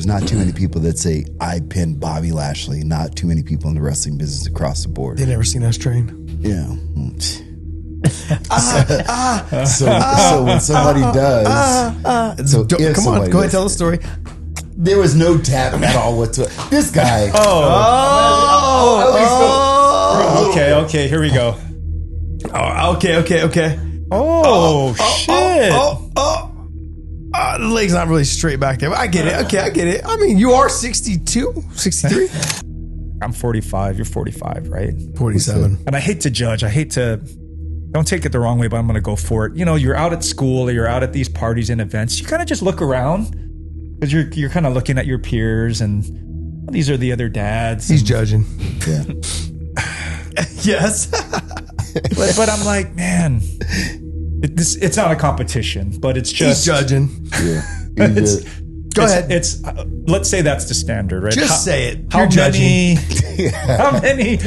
there's not too many people that say, I pinned Bobby Lashley. Not too many people in the wrestling business across the board. They never seen us train. Yeah. So when somebody does, come on, go ahead, tell the story. There was no tap at all whatsoever. This guy. Okay, here we go. Okay. Shit. The leg's not really straight back there. But I get it. Okay, I get it. I mean, you are 62, 63? I'm 45. You're 45, right? 47. And I hate to judge. Don't take it the wrong way, but I'm going to go for it. You know, you're out at school or you're out at these parties and events. You kind of just look around because you're kind of looking at your peers and these are the other dads. He's judging. Yeah. Yes. but I'm like, man, it's not a competition, but it's just he's judging. Yeah. Go ahead. It's let's say that's the standard, right? Just say it. How You're judging. How many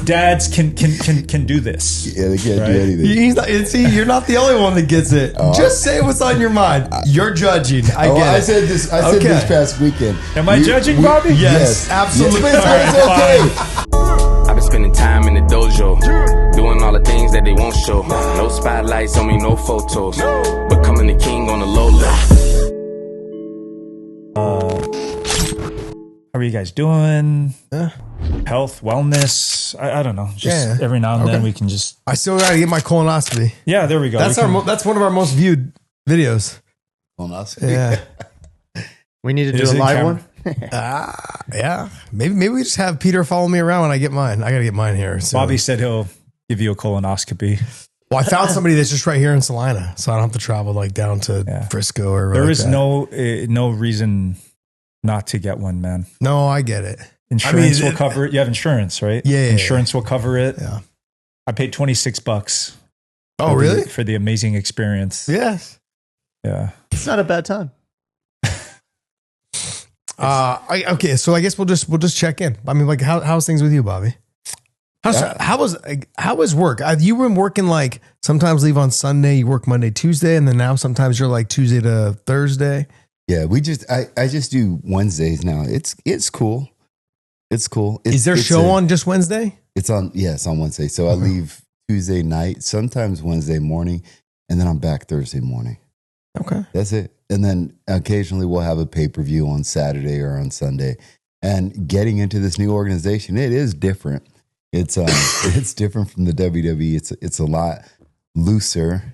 dads can do this? Yeah, they can't Right? do anything. He's not, see, you're not the only one that gets it. Just say what's on your mind. You're judging. I get it. I said this past weekend. Am I judging, Bobby? Yes, absolutely. Yes, it's okay. I've been spending time in the dojo, doing all the things that they won't show. No spotlights on me, no photos, becoming the king on the low level. How are you guys doing? Health, wellness? I don't know. Just every now and then we can just. I still got to get my colonoscopy. Yeah, there we go. That's that's one of our most viewed videos. Colonoscopy. Yeah. We need to do Is a it live camera? one. Yeah. Maybe we just have Peter follow me around when I get mine. I got to get mine here. So. Bobby said he'll give you a colonoscopy. Well, I found somebody that's just right here in Salina, so I don't have to travel like down to Frisco or. There like is that. no reason not to get one, man. No, I get it. Insurance will cover it. You have insurance, right? Yeah. Insurance will cover it. Yeah. I paid $26. Oh, really? For the amazing experience. Yes. Yeah. It's not a bad time. Okay, so I guess we'll just check in. I mean, like, how's things with you, Bobby? How was work? You been working like sometimes leave on Sunday, you work Monday, Tuesday, and then now sometimes you're like Tuesday to Thursday. Yeah, I just do Wednesdays now. It's cool. It's cool. Is there a show on just Wednesday? It's on Wednesday. So I leave Tuesday night, sometimes Wednesday morning, and then I'm back Thursday morning. Okay. That's it. And then occasionally we'll have a pay-per-view on Saturday or on Sunday. And getting into this new organization, it is different. It's it's different from the WWE. It's a lot looser.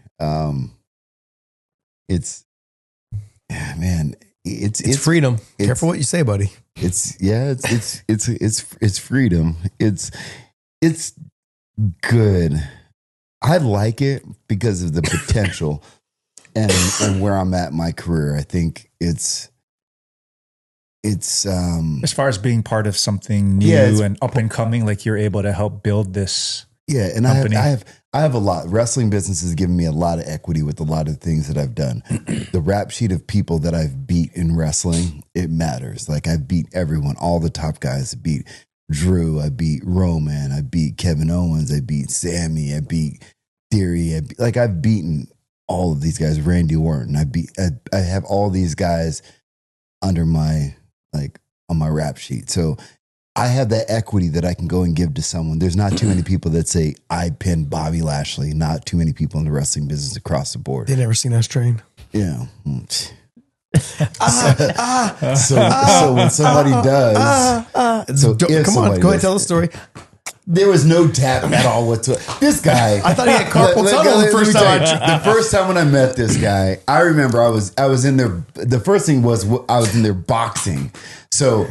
It's freedom. Careful what you say, buddy. It's freedom. It's good. I like it because of the potential and where I'm at in my career. I think it's as far as being part of something new and up and coming, like you're able to help build this. Yeah, and company. I have a lot. Wrestling business has given me a lot of equity with a lot of things that I've done. The rap sheet of people that I've beat in wrestling, it matters. Like I've beat everyone, all the top guys. I beat Drew, I beat Roman, I beat Kevin Owens, I beat Sammy, I beat Theory. I've beaten all of these guys. Randy Orton, I have all these guys under my on my rap sheet. So I have that equity that I can go and give to someone. There's not too many people that say, I pinned Bobby Lashley. Not too many people in the wrestling business across the board. They never seen us train. Yeah. So when somebody does. Come on, go ahead, tell the story. There was no tap at all whatsoever. This guy. I thought he had carpal tunnel the first time. The first time when I met this guy, I remember I was in there. The first thing was I was in there boxing. So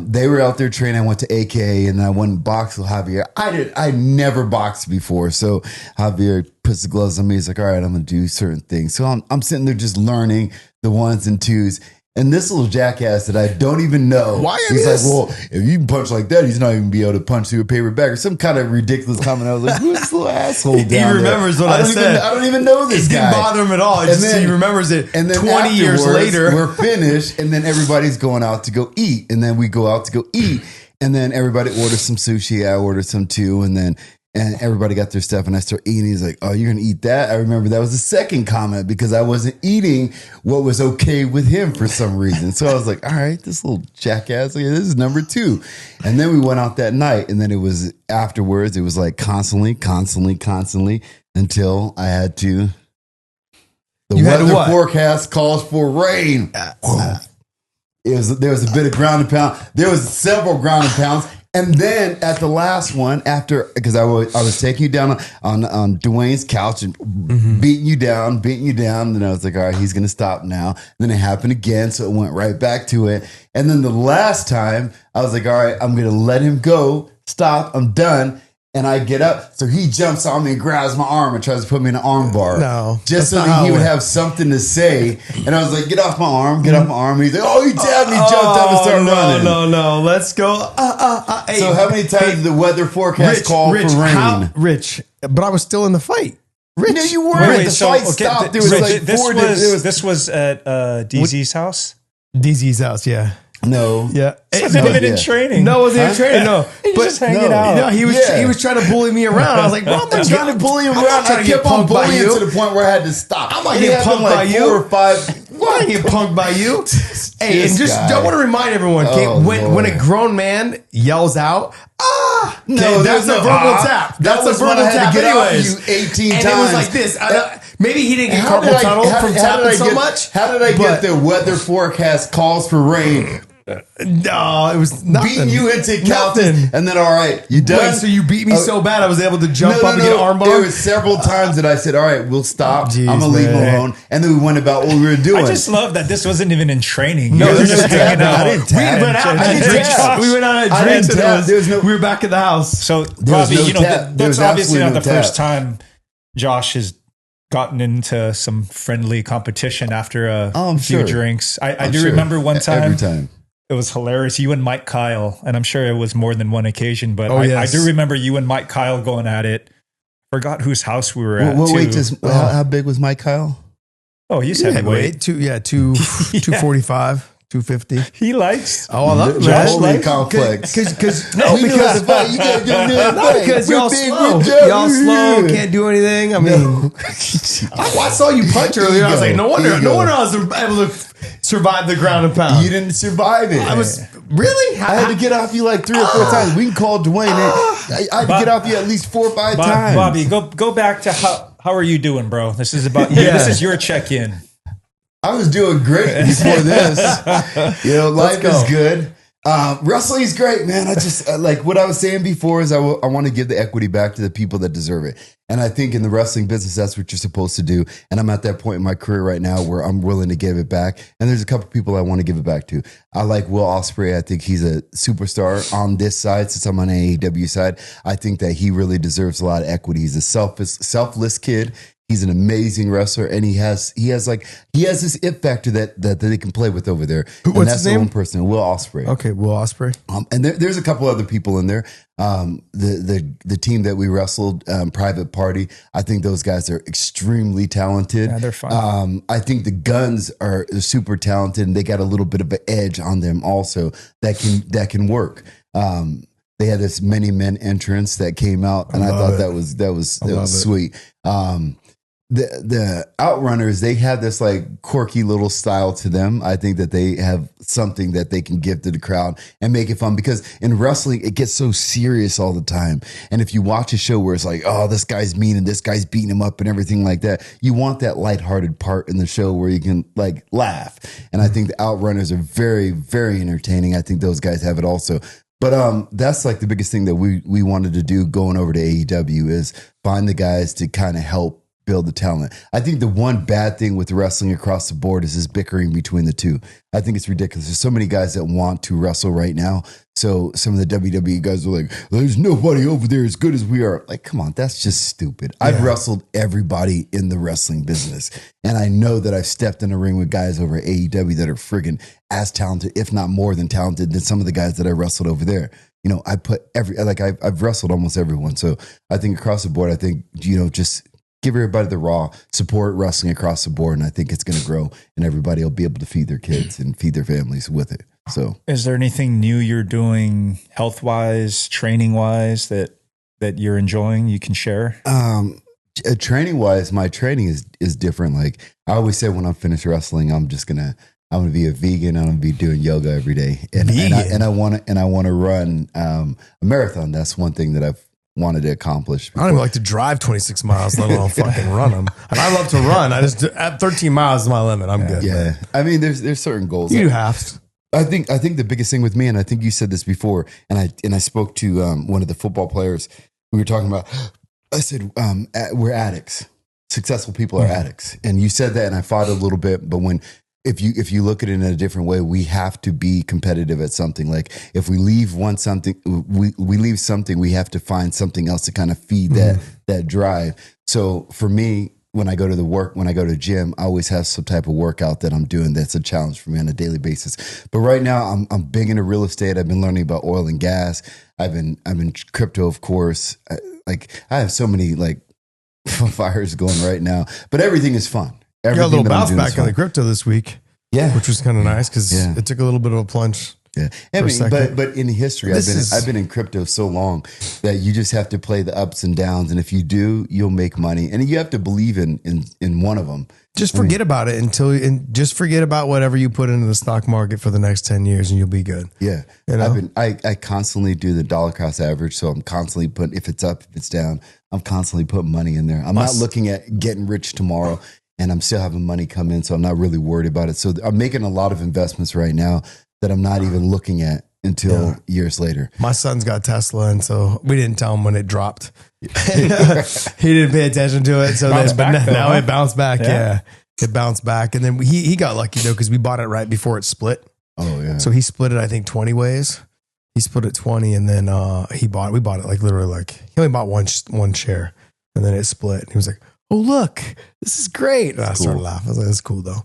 they were out there training. I went to AKA and then I went and boxed with Javier. I never boxed before. So Javier puts the gloves on me. He's like, all right, I'm going to do certain things. So I'm sitting there just learning the ones and twos. And this little jackass that I don't even know. He's like, well, if you can punch like that, he's not even be able to punch through a paper bag or some kind of ridiculous comment. I was like, who's this little asshole down there? He remembers what I said. I don't even know this guy. It didn't bother him at all. He remembers it. And then 20 years later, we're finished. And then everybody's going out to go eat. And then we go out to go eat. And then everybody orders some sushi. I order some too. And then And everybody got their stuff, and I start eating. He's like, "Oh, you're gonna eat that?" I remember that was the second comment because I wasn't eating what was okay with him for some reason. So I was like, "All right, this little jackass. This is number 2." And then we went out that night, and then it was afterwards. It was like constantly until I had to. The You had to weather what? forecast calls for rain. There was a bit of ground and pound. There was several ground and pounds. And then at the last one, after, because I was taking you down on Dwayne's couch and beating you down. Then I was like, all right, he's going to stop now. And then it happened again. So it went right back to it. And then the last time I was like, all right, I'm going to let him go. Stop. I'm done. And I get up. So he jumps on me and grabs my arm and tries to put me in an arm bar. No, just so that's not that how he it would went. have something to say. And I was like, get off my arm. And he's like, oh, he tapped me, jumped up and started running. No. Let's go. Hey, So how many times did the weather forecast call for rain? Rich, but I was still in the fight. Rich, No, you weren't. Wait, The so, fight okay, stopped. There was like four. this was at DZ's house. DZ's house, yeah. No. Yeah. It wasn't even in yeah. training. No, it wasn't even training. No, He's just hanging no. out. No, he was Yeah. he was trying to bully me around. I was like, bro, I'm not Trying to bully him I'm not around. trying I to get kept on punked by bullying you. to the point where I had to stop. I'm not It getting happened punked by like you. 4 or 5. I get punked by you. Hey, This and just guy. don't want to remind everyone, okay, Oh, when Lord. a grown man yells out, No, that's there's a no verbal ah. tap. That That's was a when verbal I had tap to get off anyways. you 18 and times. it was like this. Maybe he didn't get How carpal did I- tunnel how from did- how did tapping I so get- much. How did I but- get the weather forecast calls for rain? No, it was nothing. Beating you into Nothing. counting, and then all right, you done? Wait, so you beat me so bad I was able to jump up and get arm There bar? was several times that I said, all right, we'll stop. Jeez, I'm going to leave him man. alone. And then we went about what we were doing. I just love that this wasn't even in training. No, You guys there's were just no hanging tap. out. I didn't We tap. went out I and didn't drinks. tap. We went out and I drinks didn't and it tap. was, There was no- we were back at the house. So, There was Bobby, no you know, tap. There that's was obviously not absolutely the no first tap. time Josh has gotten into some friendly competition after a Oh, I'm few sure. drinks. I I'm do sure. remember one time. Every time. It was hilarious. You and Mike Kyle, and I'm sure it was more than one occasion, but Oh, I yes. do remember you and Mike Kyle going at it. Forgot whose house we were at. Well, too. wait, how big was Mike Kyle? Oh, he's Heavyweight. heavyweight. 245, 250. He likes. Oh, I love it, Josh man. likes complex. Because We know how to fight. You gotta do it. no, because We're y'all big, slow. we're Joe. Y'all slow, can't do anything. I mean, I saw you punch earlier. I was like, no wonder I was able to survive the ground and pound. You didn't survive it. I was really. I had to get off you like 3 or 4 times. We can call Dwayne. I had to get off you at least 4 or 5 times. Bobby, go back to how are you doing, bro? This is about you. Yeah. This is your check-in. I was doing great before this. You know, life go. is good. Wrestling is great, man. I just like what I was saying before is I want to give the equity back to the people that deserve it. And I think in the wrestling business, that's what you're supposed to do. And I'm at that point in my career right now where I'm willing to give it back. And there's a couple people I want to give it back to. I like Will Ospreay. I think he's a superstar on this side since I'm on AEW side. I think that he really deserves a lot of equity. He's a selfless kid. He's an amazing wrestler, and he has this it factor that they can play with over there. And What's that's his the name? one person, Will Ospreay. Okay, Will Ospreay. And there's a couple other people in there. The team that we wrestled, Private Party. I think those guys are extremely talented. Yeah, they're fun. I think the Guns are super talented, and they got a little bit of an edge on them also that can work. They had this many men entrance that came out, and I thought that was sweet. The Outrunners, they have this like quirky little style to them. I think that they have something that they can give to the crowd and make it fun, because in wrestling, it gets so serious all the time. And if you watch a show where it's like, oh, this guy's mean and this guy's beating him up and everything like that, you want that lighthearted part in the show where you can like laugh. And I think the Outrunners are very, very entertaining. I think those guys have it also. But that's like the biggest thing that we wanted to do going over to AEW is find the guys to kind of help build the talent. I think the one bad thing with wrestling across the board is this bickering between the two. I think it's ridiculous. There's so many guys that want to wrestle right now. So some of the WWE guys are like, there's nobody over there as good as we are. Like, come on, that's just stupid. I've wrestled everybody in the wrestling business. And I know that I've stepped in a ring with guys over at AEW that are friggin' as talented, if not more than talented, than some of the guys that I wrestled over there. You know, I put I've wrestled almost everyone. So I think across the board, I think, you know, just give everybody the raw, support wrestling across the board. And I think it's going to grow and everybody will be able to feed their kids and feed their families with it. So Is there anything new you're doing health-wise, training-wise that that you're enjoying you can share? Training wise, my training is different. Like I always say, when I'm finished wrestling, I'm gonna be a vegan. I'm gonna be doing yoga every day, and I want to run a marathon. That's one thing that I've wanted to accomplish. I don't even like to drive 26 miles, let alone fucking run them. And I love to run. I just at 13 miles is my limit. I'm good. Yeah, I mean, there's certain goals. You have. I think the biggest thing with me, and I think you said this before, and I spoke to one of the football players. We were talking about. I said we're addicts. Successful people are addicts, and you said that, and I fought a little bit. But if you look at it in a different way, we have to be competitive at something. Like if we leave something, we leave something, we have to find something else to kind of feed that drive. So for me, when I go to gym, I always have some type of workout that I'm doing that's a challenge for me on a daily basis. But right now, I'm big into real estate. I've been learning about oil and gas. I've been crypto, of course. I have so many like fires going right now, but everything is fun. You got a little bounce back on the crypto this week, yeah, which was kind of nice because it took a little bit of a plunge. Yeah, I mean, but in history, I've been in crypto so long that you just have to play the ups and downs, and if you do, you'll make money, and you have to believe in one of them. Just forget about it and just forget about whatever you put into the stock market for the next 10 years, and you'll be good. Yeah, you know? I constantly do the dollar cost average, so I'm constantly putting, if it's up, if it's down, I'm constantly putting money in there. I'm not looking at getting rich tomorrow. And I'm still having money come in, so I'm not really worried about it. So I'm making a lot of investments right now that I'm not even looking at until years later. My son's got Tesla, and so we didn't tell him when it dropped. He didn't pay attention to it. So now it bounced back. Yeah. It bounced back. And then he got lucky, though, because we bought it right before it split. Oh, yeah. So he split it, I think, 20 ways. He split it 20, and then we bought it like literally like, he only bought one share, and then it split. And he was like, oh, look, this is great. And I started laughing. I was like, that's cool though.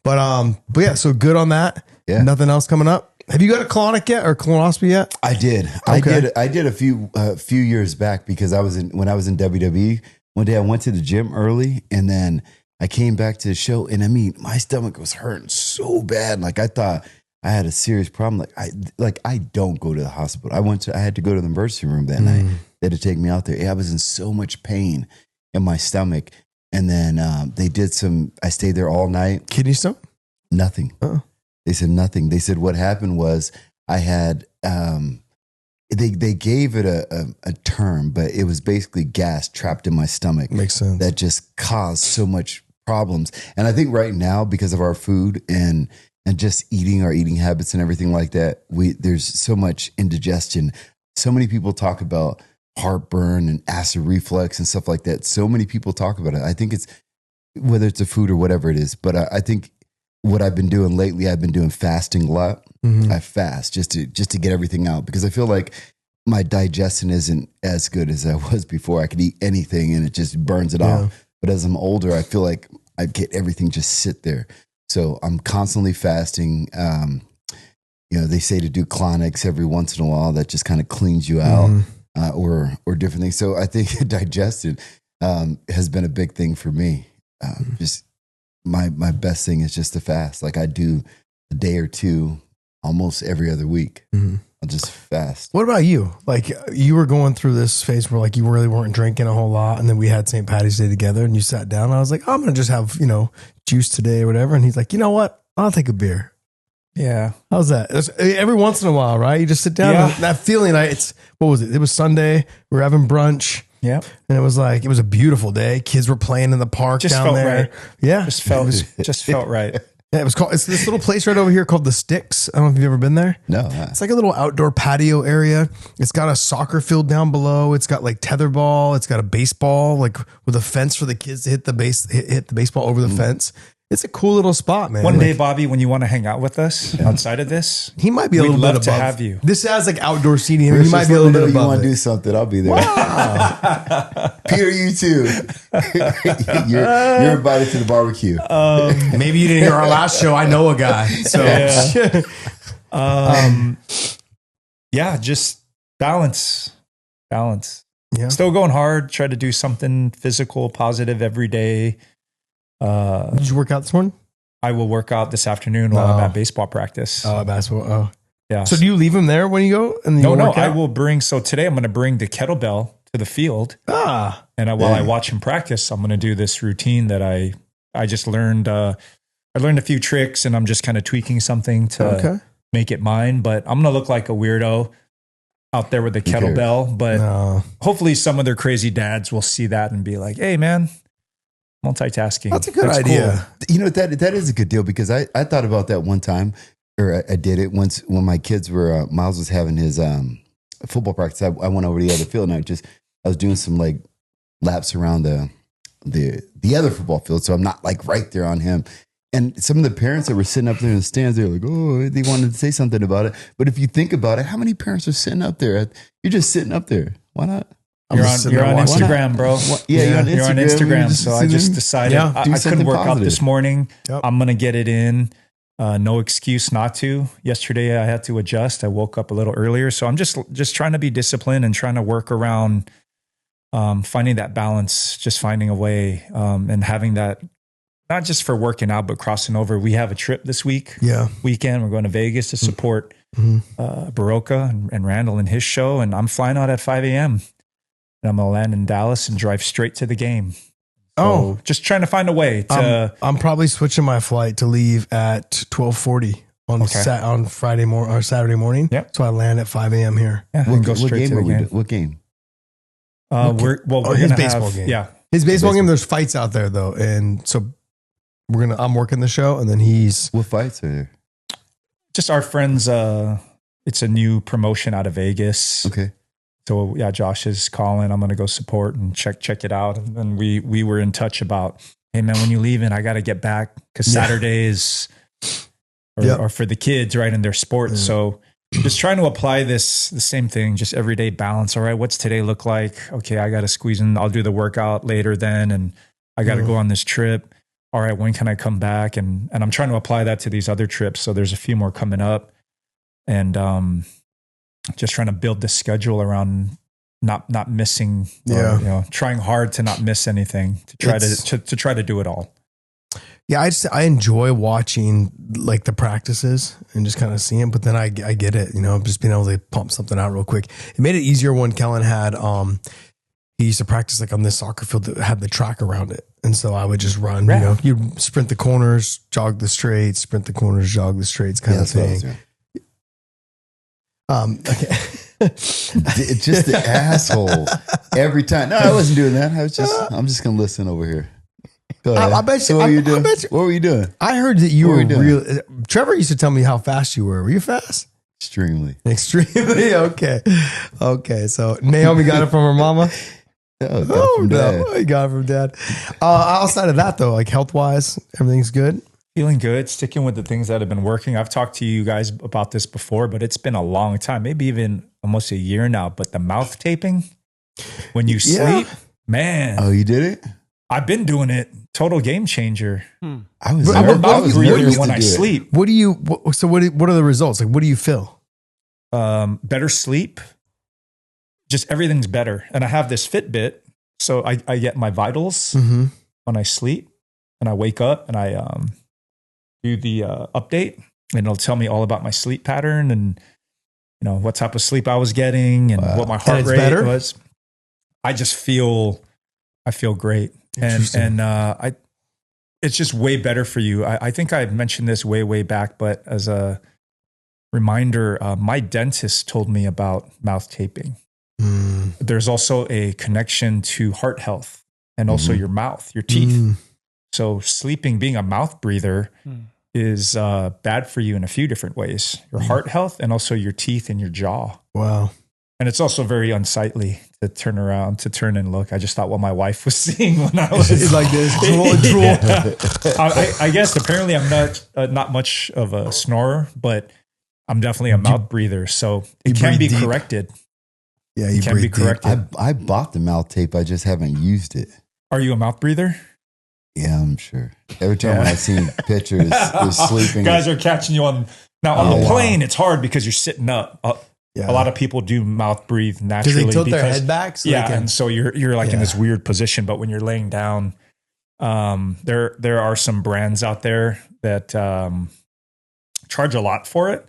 But yeah, so good on that. Yeah. Nothing else coming up. Have you got a colonic yet or colonoscopy yet? I did. Okay. I did a few years back because when I was in WWE, one day I went to the gym early and then I came back to the show and I mean, my stomach was hurting so bad. Like I thought I had a serious problem. I don't go to the hospital. I had to go to the emergency room that night. They had to take me out there. I was in so much pain in my stomach. And then I stayed there all night. Kidney stone? Nothing. Oh. They said nothing. They said what happened was I had, they gave it a term, but it was basically gas trapped in my stomach. Makes sense. That just caused so much problems. And I think right now, because of our food and just our eating habits and everything like that, there's so much indigestion. So many people talk about heartburn and acid reflux and stuff like that. So many people talk about it. I think it's whether it's a food or whatever it is, but I think what I've been doing lately, I've been doing fasting a lot. I fast just to get everything out because I feel like my digestion isn't as good as I was before. I could eat anything and it just burns it off. But as I'm older, I feel like I get everything just sit there. So I'm constantly fasting. They say to do Clonics every once in a while. That just kind of cleans you out. Or different things. So I think digestion has been a big thing for me. Just my best thing is just to fast. Like I do a day or two almost every other week. I'll just fast. What about you? Like you were going through this phase where like you really weren't drinking a whole lot, and then we had St. Patty's Day together, and you sat down. And I was like, I'm gonna just have juice today or whatever. And he's like, you know what? I'll take a beer. Yeah. How's that? Every once in a while, right? You just sit down. And that feeling, what was it? It was Sunday. We were having brunch. Yeah. And it was a beautiful day. Kids were playing in the park down there. Right. Yeah. Just felt right. Yeah, it's this little place right over here called The Sticks. I don't know if you've ever been there. No. It's like a little outdoor patio area. It's got a soccer field down below. It's got like tetherball. It's got a baseball, like with a fence for the kids to hit the baseball over the fence. It's a cool little spot, man. One day, Bobby, when you want to hang out with us outside of this, he might be a little bit above. We'd love to have you. This has like outdoor seating. He might be a little bit above. You want to do something? I'll be there. Wow. Peter, you too. you're invited to the barbecue. Maybe you didn't hear our last show. I know a guy. So, just balance. Yeah. Still going hard. Try to do something physical, positive every day. Did you work out this morning? I will work out this afternoon while I'm at baseball practice. Oh, basketball. Oh, yeah. So do you leave him there when you go? And no. I will bring. So today I'm going to bring the kettlebell to the field. Ah, And while I watch him practice, I'm going to do this routine that I just learned. I learned a few tricks, and I'm just kind of tweaking something to make it mine. But I'm going to look like a weirdo out there with the kettlebell. But hopefully some of their crazy dads will see that and be like, hey, man, multitasking. That's a good idea. You know, that is a good deal, because I thought about that one time, or I did it once when my kids were, Miles was having his football practice. I went over to the other field, and I was doing some like laps around the other football field. So I'm not like right there on him. And some of the parents that were sitting up there in the stands, they were like, oh, they wanted to say something about it. But if you think about it, how many parents are sitting up there? You're just sitting up there. Why not? You're on Instagram, bro. You're on Instagram. So I just decided I couldn't work out this morning. Yep. I'm going to get it in. No excuse not to. Yesterday I had to adjust. I woke up a little earlier. So I'm just trying to be disciplined and trying to work around finding that balance, just finding a way and having that, not just for working out, but crossing over. We have a trip this weekend. We're going to Vegas to support Baroka and Randall and his show. And I'm flying out at 5 a.m. And I'm going to land in Dallas and drive straight to the game. So just trying to find a way to. I'm probably switching my flight to leave at 12:40 on Friday morning or Saturday morning. Yep. So I land at 5 a.m. here. Yeah, What go straight to the game. What game? We're his gonna baseball have, game. Yeah, His baseball game. There's fights out there though, and so I'm working the show, and then he's. What fights are there? just our friends. It's a new promotion out of Vegas. Okay. So yeah, Josh is calling. I'm going to go support and check it out. And then we were in touch about, hey man, when you leaving, I got to get back because Saturdays are for the kids, right? And their sports. So just trying to apply the same thing, just everyday balance. All right, what's today look like? Okay, I got to squeeze in. I'll do the workout later then, and I got to go on this trip. All right, when can I come back? And I'm trying to apply that to these other trips. So there's a few more coming up, and just trying to build the schedule around not missing. Trying hard to not miss anything, to try to do it all. Yeah, I enjoy watching like the practices and just kind of seeing, but then I get it, just being able to pump something out real quick. It made it easier when Kellen had, he used to practice like on this soccer field that had the track around it. And so I would just run, you sprint the corners, jog the straights, sprint the corners, jog the straights kind of thing. Okay. Just the asshole every time. No, I wasn't doing that. I'm just going to listen over here. I bet you. So what were you doing? What were you doing? I heard that you were real. Trevor used to tell me how fast you were. Were you fast? Extremely. Okay. So Naomi got it from her mama. No, he got it from dad. Outside of that, though, like health wise, everything's good. Feeling good, sticking with the things that have been working. I've talked to you guys about this before, but it's been a long time, maybe even almost a year now. But the mouth taping, when you sleep, man. Oh, you did it? I've been doing it. Total game changer. I was I'm a mouth nervous breather when to I do it. sleep. What are the results? Like, what do you feel? Better sleep. Just everything's better. And I have this Fitbit, so I get my vitals when I sleep, and I wake up and I do the update, and it'll tell me all about my sleep pattern and what type of sleep I was getting and what my heart rate was. I feel great. And it's just way better for you. I think I mentioned this way back, but as a reminder, my dentist told me about mouth taping. There's also a connection to heart health and also your mouth, your teeth. So sleeping, being a mouth breather is bad for you in a few different ways. Your heart health and also your teeth and your jaw. Wow. And it's also very unsightly to turn and look. I just thought what my wife was seeing when I was like this, drool. Yeah. I guess apparently I'm not much of a snorer, but I'm definitely a mouth breather. So it can be corrected. Yeah, it can be corrected. I bought the mouth tape. I just haven't used it. Are you a mouth breather? Yeah, I'm sure. Every time when I've seen pictures of sleeping. Guys are catching you on the plane. It's hard because you're sitting up. Yeah. A lot of people do mouth breathe naturally. Do they tilt their head back? So and so you're like in this weird position. But when you're laying down, there are some brands out there that charge a lot for it.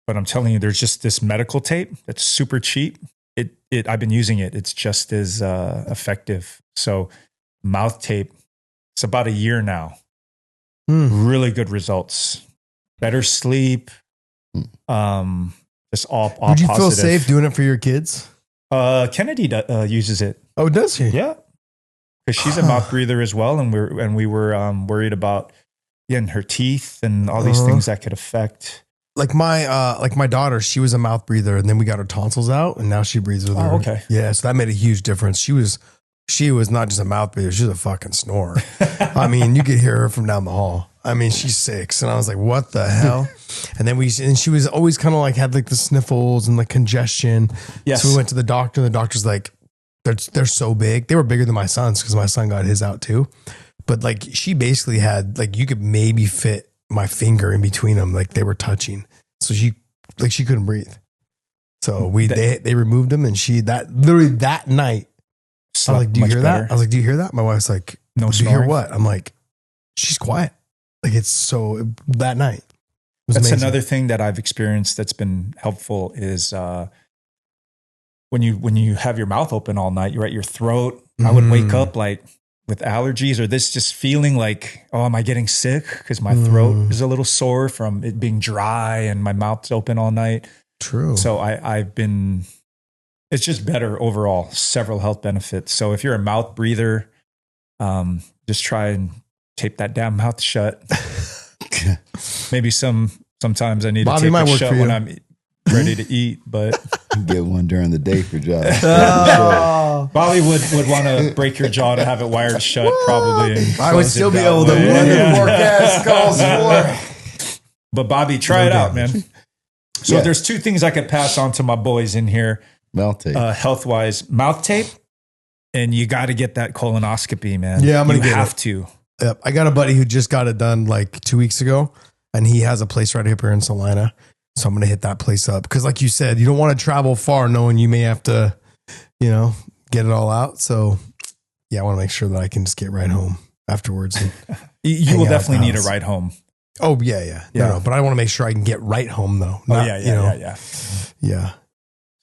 But I'm telling you, there's just this medical tape that's super cheap. I've been using it. It's just as effective. So mouth tape, it's about a year now. Really good results. Better sleep. Just all Would you positive. feel safe doing it for your kids? Kennedy uses it. Oh, does she? Yeah, because she's a mouth breather as well, and we were worried about her teeth and all these things that could affect. Like my daughter, she was a mouth breather, and then we got her tonsils out, and now she breathes with her. Okay. Yeah, so that made a huge difference. She was not just a mouth breather; she was a fucking snorer. I mean, you could hear her from down the hall. I mean, she's 6, and I was like, "What the hell?" And then she was always kind of like had like the sniffles and the congestion. Yes. So we went to the doctor, and the doctor's like, "They're so big. They were bigger than my son's because my son got his out too." But like, she basically had like you could maybe fit my finger in between them, like they were touching. So she couldn't breathe. So they removed them, and literally that night. I was like, "Do you hear that?" I was like, "Do you hear that?" My wife's like, No "Do you hear snoring? what?" I'm like, "She's quiet." Like it's so that night. It was That's amazing. another thing that I've experienced that's been helpful is when you have your mouth open all night, you're at your throat. I would wake up like with allergies or this just feeling like, oh, am I getting sick? Because my throat is a little sore from it being dry and my mouth's open all night. True. So it's just better overall, several health benefits. So if you're a mouth breather, just try and tape that damn mouth shut. Maybe sometimes I need Bobby to tape might it work shut for when you. I'm ready to eat, but Get one during the day for Josh. Bobby would want to break your jaw to have it wired shut probably. And I would close still it be that able to way. run Yeah. the forecast calls for. But Bobby, try No it out, damage. man. So Yeah. there's 2 things I could pass on to my boys in here, Mouth tape. health-wise. Mouth tape, and you got to get that colonoscopy, man. Yeah, I'm gonna you get have it. to. Yep. I got a buddy who just got it done like 2 weeks ago, and he has a place right up here in Salina. So I'm going to hit that place up because, like you said, you don't want to travel far knowing you may have to, get it all out. So, yeah, I want to make sure that I can just get right home afterwards. And, You Hang will out at definitely the need a house. ride home. oh yeah. No, but I want to make sure I can get right home though. Not, Yeah.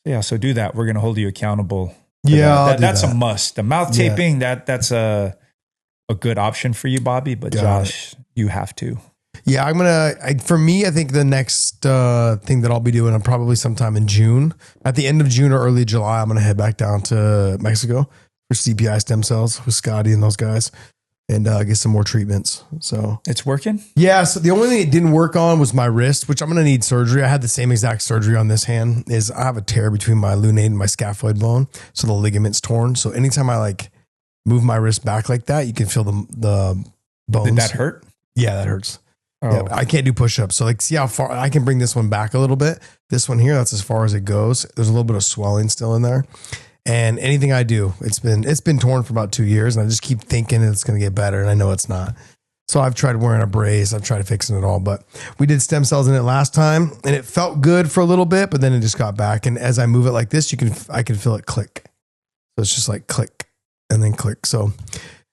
yeah. So do that. We're going to hold you accountable. Yeah, I'll do That's that. a must. The mouth Yeah. taping, that's a good option for you, Bobby. But Got Josh, you have to. Yeah, for me, I think the next thing that I'll be doing, probably sometime in June, at the end of June or early July, I'm going to head back down to Mexico for CPI stem cells with Scotty and those guys and get some more treatments. So, It's working. yeah. So the only thing it didn't work on was my wrist, which I'm going to need surgery. I had the same exact surgery on this hand. Is I have a tear between my lunate and my scaphoid bone. So the ligament's torn. So anytime I like move my wrist back like that, you can feel the bones. Did that hurt? Yeah, that hurts. Oh, Yeah, I can't do push-ups. So like, see how far I can bring this one back a little bit. This one here, that's as far as it goes. There's a little bit of swelling still in there. And anything I do, it's been torn for about 2 years, and I just keep thinking it's going to get better, and I know it's not. So I've tried wearing a brace. I've tried fixing it all, but we did stem cells in it last time, and it felt good for a little bit, but then it just got back. And as I move it like this, I can feel it click. So it's just like click and then click. So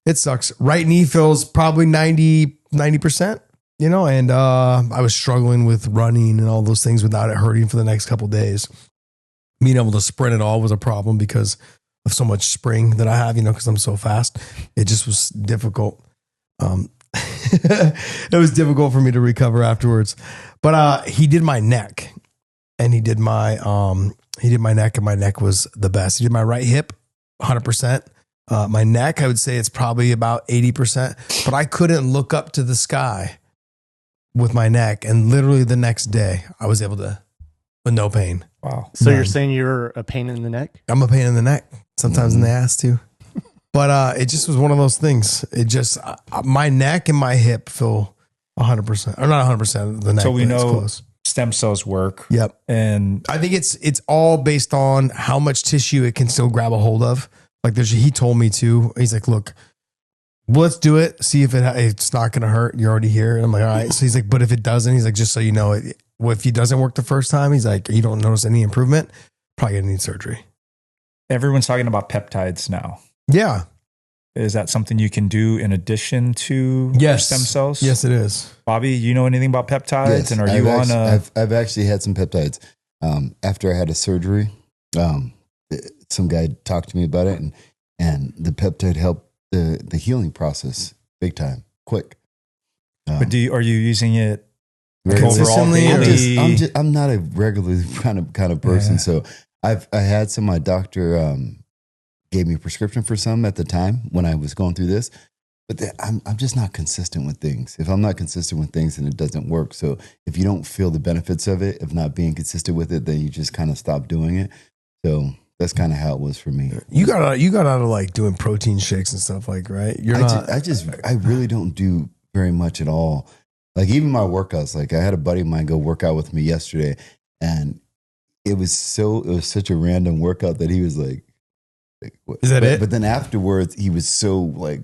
it sucks. Right knee feels probably 90%. And I was struggling with running and all those things without it hurting for the next couple of days. Being able to sprint at all was a problem because of so much spring that I have, because I'm so fast. It just was difficult. It was difficult for me to recover afterwards. But he did my neck, and he did my neck, and my neck was the best. He did my right hip, 100%. My neck, I would say it's probably about 80%. But I couldn't look up to the sky with my neck, and literally the next day I was able to, with no pain. wow. So None. you're saying you're a pain in the neck? I'm a pain in the neck, sometimes in the ass too. But it just was one of those things. It just my neck and my hip feel 100%, or not 100% of the neck. So we but it's know close. stem cells work. Yep. And I think it's all based on how much tissue it can still grab a hold of. Like he told me to. He's like, look, let's do it. See if it's not going to hurt. You're already here. And I'm like, all right. So he's like, but if it doesn't, he's like, just so you know, if it doesn't work the first time, he's like, you don't notice any improvement, probably gonna need surgery. everyone's talking about peptides now. Yeah. Is that something you can do in addition to Yes. stem cells? Yes, it is. Bobby, you know anything about peptides? Yes, And are you I've actually had some peptides after I had a surgery. some guy talked to me about it, and the peptide helped the healing process big time, quick. But are you using it Very consistently, daily? I'm not a regular kind of person, so I had some. My doctor gave me a prescription for some at the time when I was going through this, but I'm just not consistent with things. If I'm not consistent with things, then it doesn't work. So if you don't feel the benefits of it, of not being consistent with it, then you just kind of stop doing it. So that's kind of how it was for me. You got out of like doing protein shakes and stuff, like, right? I really don't do very much at all. Like even my workouts, like I had a buddy of mine go work out with me yesterday, and it was such a random workout that he was like what? Is that it? But then afterwards, he was so like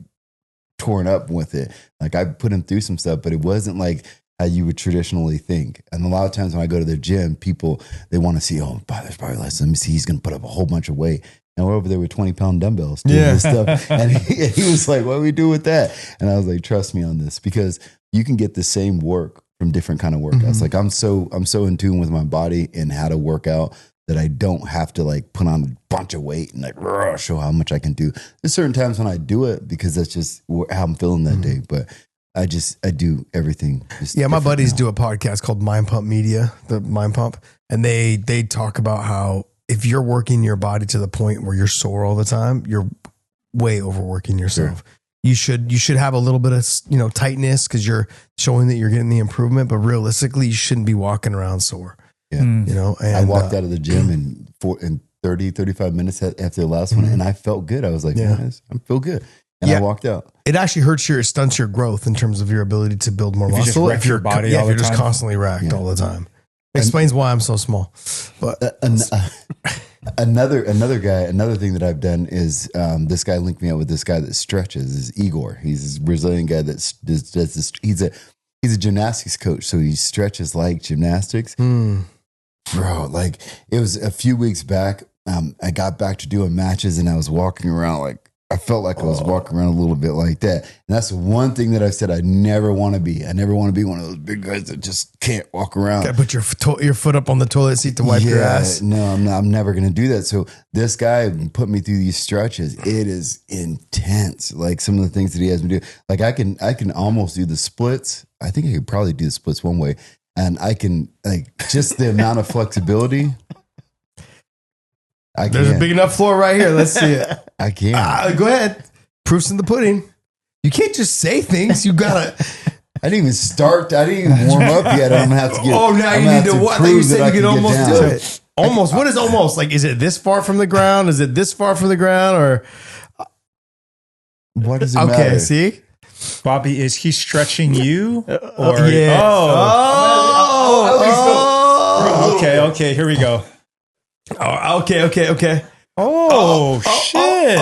torn up with it. Like I put him through some stuff, but it wasn't like how you would traditionally think. And a lot of times when I go to the gym, people, they want to see, oh, there's probably less. Let me see, he's going to put up a whole bunch of weight. And we're over there with 20-pound dumbbells doing this stuff. And he was like, what do we do with that? And I was like, trust me on this, because you can get the same work from different kind of workouts. Like I'm so in tune with my body and how to work out that I don't have to like put on a bunch of weight and like show how much I can do. There's certain times when I do it because that's just how I'm feeling that day. But I do everything. My buddies do a podcast called Mind Pump Media, the Mind Pump, and they talk about how if you're working your body to the point where you're sore all the time, you're way overworking yourself. Sure. You should have a little bit of tightness because you're showing that you're getting the improvement, but realistically, you shouldn't be walking around sore. Yeah. And I walked out of the gym in 30, 35 minutes after the last one, and I felt good. I was like, I feel good. And I walked out. It actually stunts your growth in terms of your ability to build more muscle. If your body all the if you're time. just constantly racked all the time. Explains why I'm so small. But another thing that I've done is this guy linked me up with this guy that stretches. Is Igor. He's this Brazilian guy that does this. He's a gymnastics coach, so he stretches like gymnastics. Bro, like it was a few weeks back. I got back to doing matches, and I was walking around like I felt like I was walking around a little bit like that. And that's one thing that I've said I never want to be. I never want to be one of those big guys that just can't walk around. Gotta put your foot up on the toilet seat to wipe your ass. No, I'm never going to do that. So this guy put me through these stretches. It is intense. Like some of the things that he has me do. Like I can almost do the splits. I think I could probably do the splits one way. And I can, like, just the amount of flexibility. There's a big enough floor right here. Let's see it. I can't. Go ahead. Proof's in the pudding. You can't just say things. You gotta. I didn't even start. I didn't even warm up yet. I'm gonna have to get. Oh, now you need to what? You said you could almost do it. Almost. What is almost? Like, is it this far from the ground? Is it this far from the ground? Or what does it matter? Okay, see? Bobby, is he stretching you? Or yeah. Okay, here we go. Oh, okay. Oh, shit.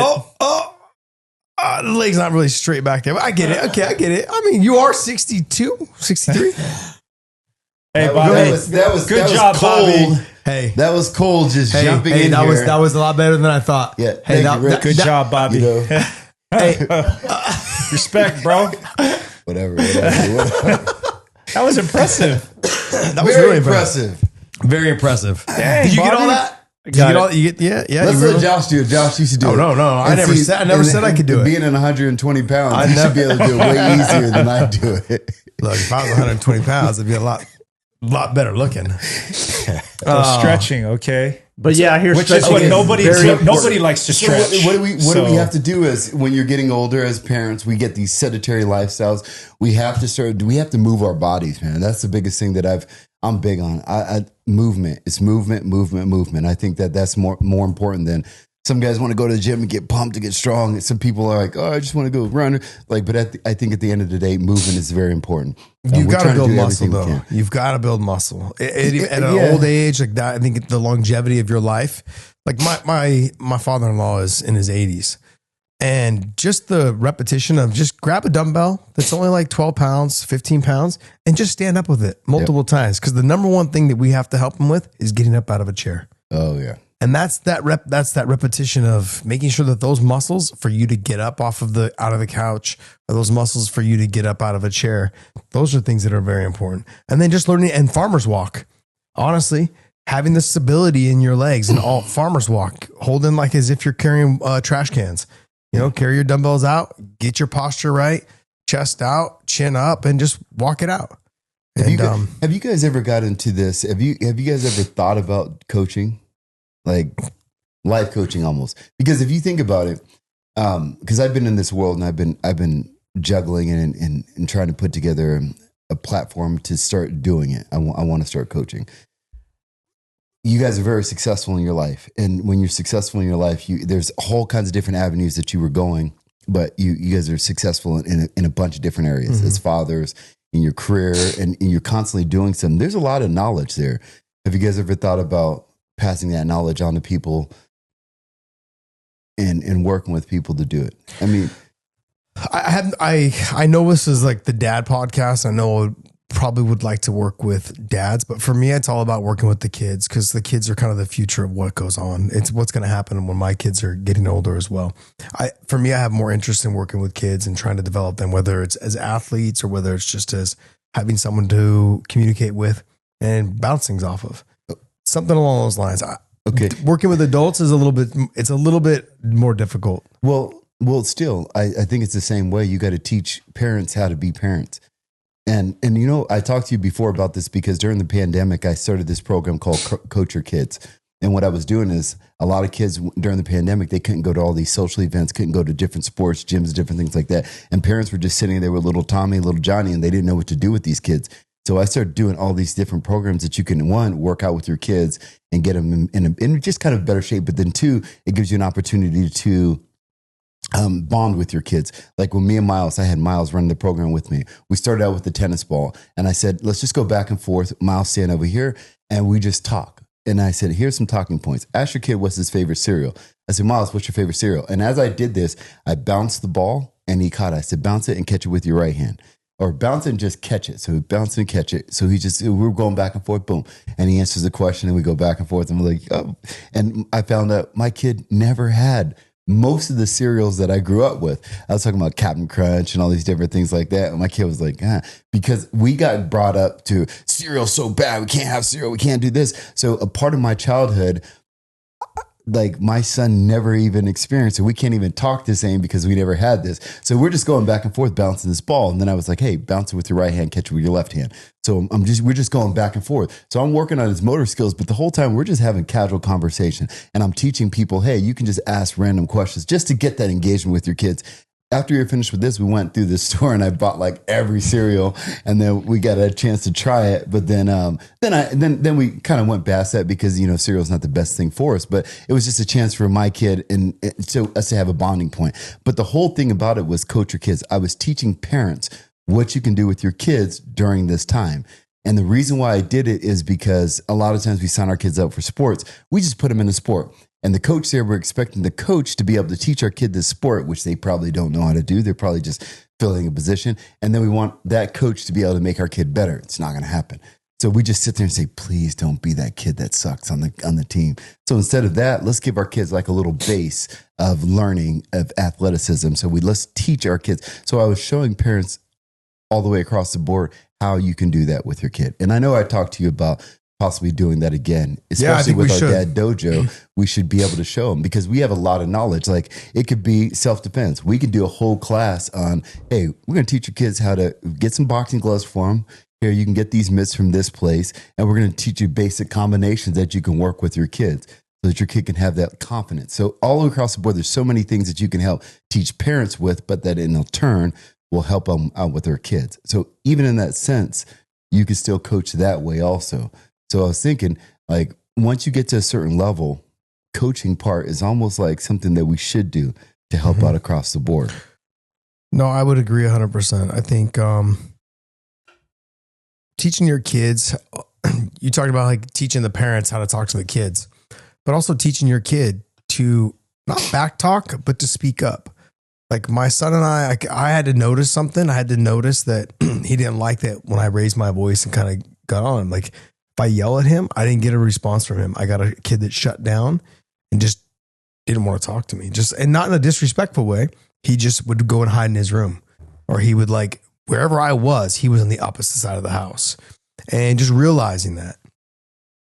The leg's not really straight back there. But I get it. Okay, I get it. I mean, you are 62, 63. Hey, Bobby. That was good job, cold. Bobby. Hey, that was cold. Just jumping in that here. That was a lot better than I thought. Yeah. Hey, good job, Bobby. You know, hey, respect, bro. whatever. That was impressive. That was Very really impressive. Very impressive. Dang, Did you get Bobby. all that? Did you get all? You get, yeah. Let's you let really- Josh do it. Josh used to do it. No. I never said I could do it. Being in 120 pounds, I you never- should be able to do it way easier than I do it. Look, if I was 120 pounds, it'd be a lot better looking. Stretching, okay. But yeah, I hear Which is stretching what very important. nobody likes to So stretch. what do we have to do as when you're getting older as parents? We get these sedentary lifestyles. We have to move our bodies, man. That's the biggest thing that I'm big on. Movement. It's movement. I think that's more important than some guys want to go to the gym and get pumped to get strong. Some people are like, oh, I just want to go run. Like, but I think at the end of the day, movement is very important. You've We're got to trying build do muscle, everything we though. can. You've got to build muscle at an Yeah. old age like that. I think the longevity of your life. Like my father-in-law is in his 80s, and just the repetition of just grab a dumbbell that's only like 12 pounds, 15 pounds, and just stand up with it multiple times. Because the number one thing that we have to help him with is getting up out of a chair. Oh yeah. And that's that repetition of making sure that those muscles for you to get up out of the couch, or those muscles for you to get up out of a chair, those are things that are very important. And then just learning and farmer's walk. Honestly, having the stability in your legs and all farmers walk, holding like as if you're carrying trash cans, carry your dumbbells out, get your posture right, chest out, chin up, and just walk it out. Have you guys ever got into this? Have you guys ever thought about coaching, like life coaching almost? Because if you think about it, because I've been in this world and I've been juggling and trying to put together a platform to start doing it. I want to start coaching. You guys are very successful in your life, and when you're successful in your life, there's all kinds of different avenues that you were going, but you guys are successful in a bunch of different areas as fathers, in your career, and you're constantly doing something. There's a lot of knowledge there. Have you guys ever thought about passing that knowledge on to people and working with people to do it? I mean, I know this is like the dad podcast. I know I probably would like to work with dads, but for me, it's all about working with the kids because the kids are kind of the future of what goes on. It's what's going to happen when my kids are getting older as well. For me, I have more interest in working with kids and trying to develop them, whether it's as athletes or whether it's just as having someone to communicate with and bounce things off of. Something along those lines. Okay. Working with adults is a little bit more difficult. Well, still, I think it's the same way. You got to teach parents how to be parents. And I talked to you before about this because during the pandemic, I started this program called Coach Your Kids. And what I was doing is a lot of kids during the pandemic, they couldn't go to all these social events, couldn't go to different sports, gyms, different things like that. And parents were just sitting there with little Tommy, little Johnny, and they didn't know what to do with these kids. So I started doing all these different programs that you can, one, work out with your kids and get them in just kind of better shape. But then two, it gives you an opportunity to bond with your kids. Like when me and Miles, I had Miles running the program with me. We started out with the tennis ball and I said, let's just go back and forth. Miles stand over here and we just talk. And I said, here's some talking points. Ask your kid what's his favorite cereal. I said, Miles, what's your favorite cereal? And as I did this, I bounced the ball and he caught it. I said, bounce it and catch it with your right hand. Or bounce it and just catch it. So we bounce and catch it. So we were going back and forth, boom. And he answers the question and we go back and forth. And we're like, oh. And I found out my kid never had most of the cereals that I grew up with. I was talking about Captain Crunch and all these different things like that. And my kid was like, because we got brought up to cereal's so bad. We can't have cereal. We can't do this. So a part of my childhood, like my son never even experienced it. We can't even talk the same because we never had this. So we're just going back and forth bouncing this ball. And then I was like, hey, bounce it with your right hand, catch it with your left hand. So we're just going back and forth. So I'm working on his motor skills, but the whole time we're just having casual conversation. And I'm teaching people, hey, you can just ask random questions just to get that engagement with your kids. After you're finished with this, we went through the store and I bought like every cereal, and then we got a chance to try it. But then we kind of went past that because cereal is not the best thing for us. But it was just a chance for my kid and so us to have a bonding point. But the whole thing about it was Coach Your Kids. I was teaching parents what you can do with your kids during this time. And the reason why I did it is because a lot of times we sign our kids up for sports. We just put them in the sport. And the coach there, we're expecting the coach to be able to teach our kid this sport, which they probably don't know how to do. They're probably just filling a position. And then we want that coach to be able to make our kid better. It's not going to happen. So we just sit there and say, please don't be that kid that sucks on the team. So instead of that, let's give our kids like a little base of learning of athleticism. So let's teach our kids. So I was showing parents all the way across the board how you can do that with your kid. And I know I talked to you about possibly doing that again, especially with our dad dojo. We should be able to show them because we have a lot of knowledge. Like it could be self-defense. We could do a whole class on, hey, we're going to teach your kids how to get some boxing gloves for them. Here, you can get these mitts from this place. And we're going to teach you basic combinations that you can work with your kids so that your kid can have that confidence. So all across the board, there's so many things that you can help teach parents with, but that in turn will help them out with their kids. So even in that sense, you can still coach that way also. So I was thinking, like, once you get to a certain level, coaching part is almost like something that we should do to help out across the board. No, I would agree 100%. I think teaching your kids, you talked about like teaching the parents how to talk to the kids, but also teaching your kid to not back talk, but to speak up. Like my son and I had to notice something. I had to notice that he didn't like that when I raised my voice and kind of got on. Like if I yell at him, I didn't get a response from him. I got a kid that shut down and just didn't want to talk to me. And not in a disrespectful way. He just would go and hide in his room, or he would like wherever I was, he was on the opposite side of the house. And just realizing that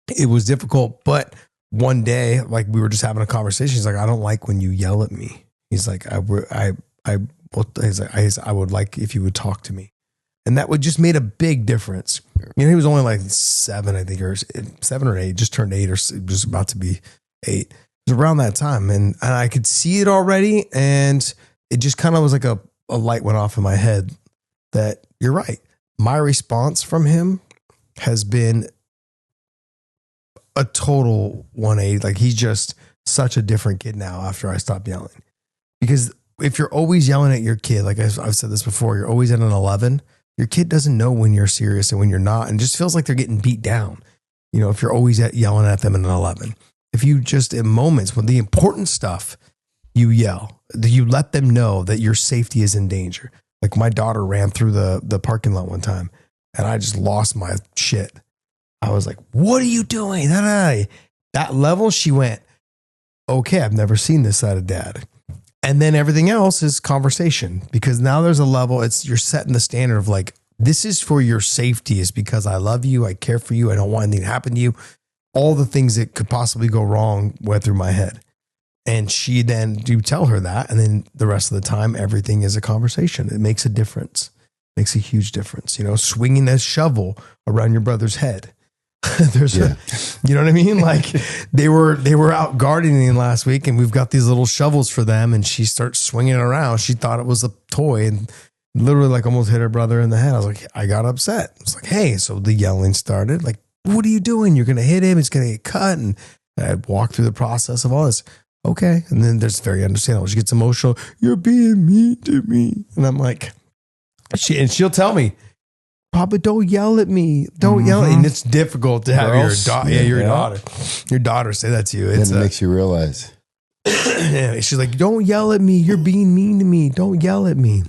it was difficult. But one day, like we were just having a conversation. He's like, I don't like when you yell at me. He's like, I would like if you would talk to me. And that would just made a big difference. You know, he was only like 7, I think, or 7 or 8, just turned 8 or just about to be 8. It was around that time. And I could see it already. And it just kind of was like a light went off in my head that you're right. My response from him has been a total 180. Like he's just such a different kid now after I stopped yelling. Because if you're always yelling at your kid, like I've said this before, you're always at an 11. Your kid doesn't know when you're serious and when you're not, and just feels like they're getting beat down. You know, if you're always yelling at them in an 11, if you just in moments when the important stuff, you yell, you let them know that your safety is in danger. Like my daughter ran through the parking lot one time, and I just lost my shit. I was like, "What are you doing?" That level, she went, "Okay, I've never seen this side of dad." And then everything else is conversation, because now there's a level, you're setting the standard of like, this is for your safety. It's because I love you. I care for you. I don't want anything to happen to you. All the things that could possibly go wrong went through my head. And she then, you tell her that. And then the rest of the time, everything is a conversation. It makes a difference. Makes a huge difference. You know, swinging that shovel around your brother's head. You know what I mean? Like they were out gardening last week, and we've got these little shovels for them, and she starts swinging it around. She thought it was a toy and literally like almost hit her brother in the head. I was like, I got upset. It's like, hey, so the yelling started. Like, what are you doing? You're going to hit him. It's going to get cut. And I walked through the process of all this. Okay. And then there's very understandable. She gets emotional. You're being mean to me. And I'm like, she'll tell me, Papa, don't yell at me. Don't yell. And it's difficult to have your daughter say that to you. It makes you realize. Yeah, she's like, don't yell at me. You're being mean to me. Don't yell at me.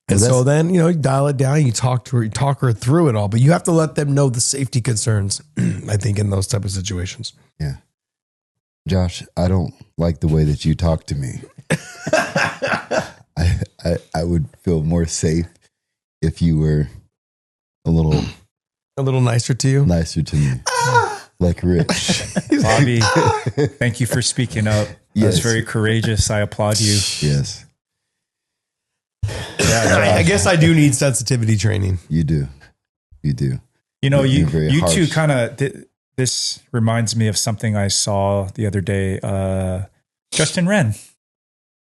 And so then, you know, you dial it down, you talk her through it all, but you have to let them know the safety concerns, I think, in those type of situations. Yeah. Josh, I don't like the way that you talk to me. I would feel more safe if you were a little nicer to you. Nicer to me. Like Rich. Bobby, thank you for speaking up. Yes. That's very courageous. I applaud you. Yes. Yeah, I guess I do need sensitivity training. You do. You know, you harsh. two kind of, this reminds me of something I saw the other day. Justin Wren.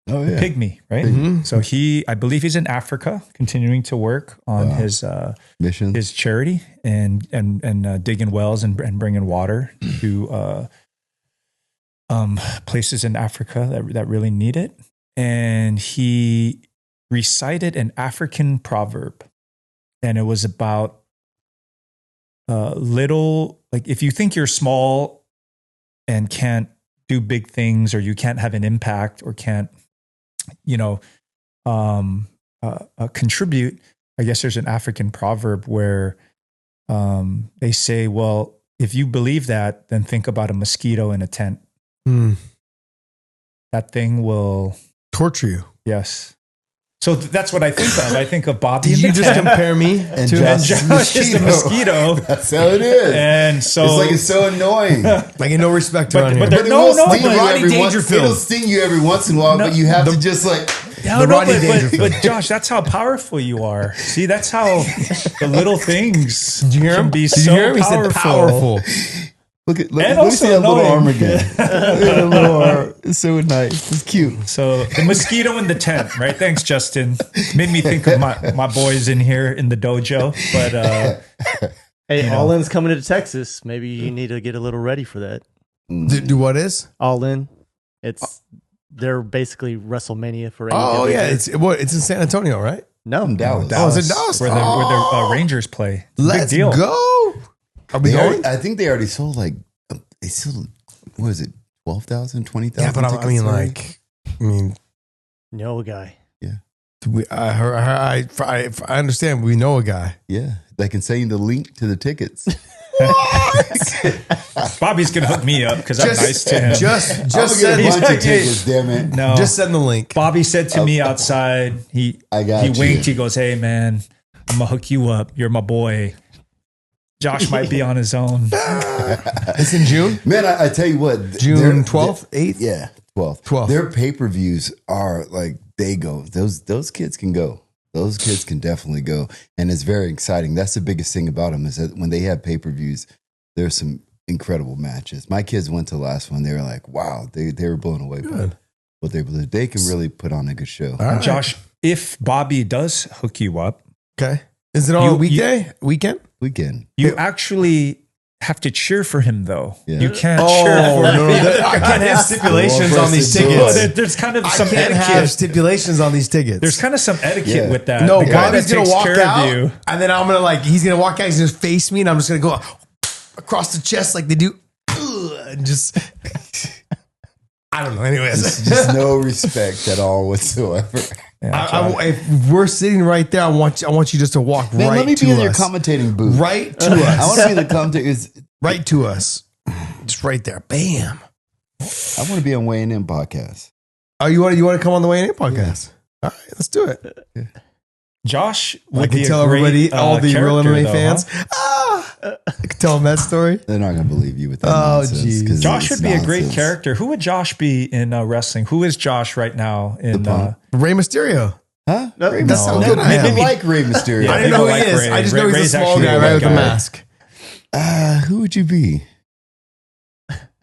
Oh, yeah. Pygmy, right? Mm-hmm. So I believe he's in Africa, continuing to work on his mission, his charity, and digging wells and bringing water to places in Africa that really need it. And he recited an African proverb, and it was about little, like if you think you're small and can't do big things, or you can't have an impact, or can't, you know, contribute. I guess there's an African proverb where they say, well, if you believe that, then think about a mosquito in a tent. That thing will torture you. Yes. So that's what I think of. I think of Bobby. Did you just compare me and to Josh is a mosquito? That's how it is. And so it's so annoying. Like in no respect around here. But it'll sting you every once in a while, but you have to just like but Josh, that's how powerful you are. See, that's how the little things Did you hear him? can be Did so you hear him? He said powerful. Look at And let me see that little also arm again. That little arm. It's so nice. It's cute. So the mosquito in the tent, right? Thanks, Justin. Made me think of my boys in here in the dojo. But hey, All In's coming to Texas. Maybe you need to get a little ready for that. Do what is? All In. They're basically WrestleMania for AEW. Oh yeah, it's in San Antonio, right? No, In Dallas. Oh, it's in Dallas. where the Rangers play. Let's Big deal. go. Are we going? I think they already sold what is it, 12,000, 20,000? Yeah, but I mean, no guy. I understand. We know a guy. Yeah, they can send you the link to the tickets. Bobby's gonna hook me up because I'm nice to him. Just send a bunch of tickets, damn it. No, Just send the link. Bobby said to me outside, he I got he you. winked. He goes, "Hey man, I'm gonna hook you up. You're my boy." Josh might be on his own. It's in June. Man, I tell you what, June 12th, 8th. Yeah, 12th. 12th. Their pay-per-views are like they go. Those kids can go. Those kids can definitely go, and it's very exciting. That's the biggest thing about them is that when they have pay-per-views, there's some incredible matches. My kids went to the last one. They were like, wow, they were blown away by what they can really put on a good show. All right. Josh, if Bobby does hook you up, Okay. Is it on a weekend? Weekend. you actually have to cheer for him, though. Yeah. You can't Oh, cheer for him. no, I can't have stipulations Well, on these versus Well, tickets. there's kind of I some can't have etiquette. stipulations on these tickets. There's kind of some etiquette Yeah. with that. no, The guy Bobby's that gonna takes walk care out, of you. and then I'm gonna he's gonna walk out. He's gonna face me, and I'm just gonna go across the chest like they do, and just I don't know. Anyways, Just no respect at all whatsoever. if we're sitting right there, I want you just to walk Man, right let me to be in your us. commentating booth. Right to I want us. to be in the commentators. Right to us. Just right there. Bam. I want to be on Weighing In podcast. Oh, you want to come on the Way In podcast? All right, let's do it. Josh I would can be tell a great, everybody, all the real character, MMA though, fans. huh? I can tell them that story. They're not going to believe you with that. Oh, nonsense, geez. 'cause Josh it's would be a great nonsense. character. Who would Josh be in wrestling? Who is Josh right now in? The Punk. Rey Mysterio. Huh? Ray That's Mysterio. how good I am. Maybe like Ray Mysterio. Yeah, I didn't they know who don't he like is. Ray. I just know he's Ray's a small actually guy a right good with the guy. mask. Who would you be?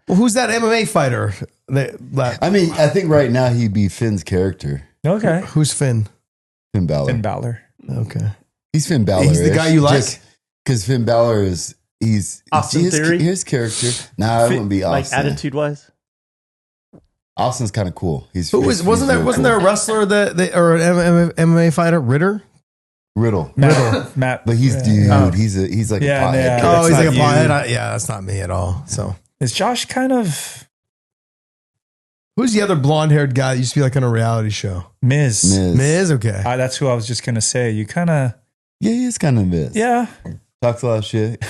Well, who's that MMA fighter? That I mean, I think right now he'd be Finn's character. Okay, who's Finn? Finn Balor. Finn Balor. Okay. He's Finn Balor. He's the guy you like? Because Finn Balor he's Austin Theory? his character. Nah, it wouldn't be Like Austin. attitude wise. Austin's kind of cool. Wasn't there a wrestler or an MMA fighter, Ritter? Riddle? Matt. But he's Yeah. dude. He's like Yeah, a pothead. yeah. Oh, That's he's like not a you. pothead. Yeah, that's not me at all. So, Is Josh kind of who's the other blonde-haired guy that used to be like on a reality show? Miz? Miz. Okay. That's who I was just gonna say. You kind of, Yeah, he's kind of Miz. yeah. Talks a lot of shit.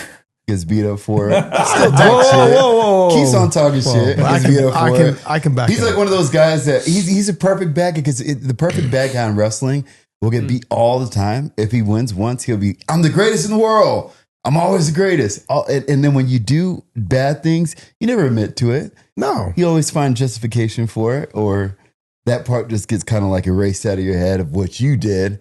Gets beat up for it. Whoa, Still talks whoa, shit. whoa, whoa. Keeps on talking shit. I Gets beat up for it. can back He's it like up. one of those guys that he's a perfect bad guy because the perfect bad guy in wrestling will get beat all the time. If he wins once, he'll be, I'm the greatest in the world. I'm always the greatest. And then when you do bad things, you never admit to it. No. You always find justification for it, or that part just gets kind of like erased out of your head of what you did.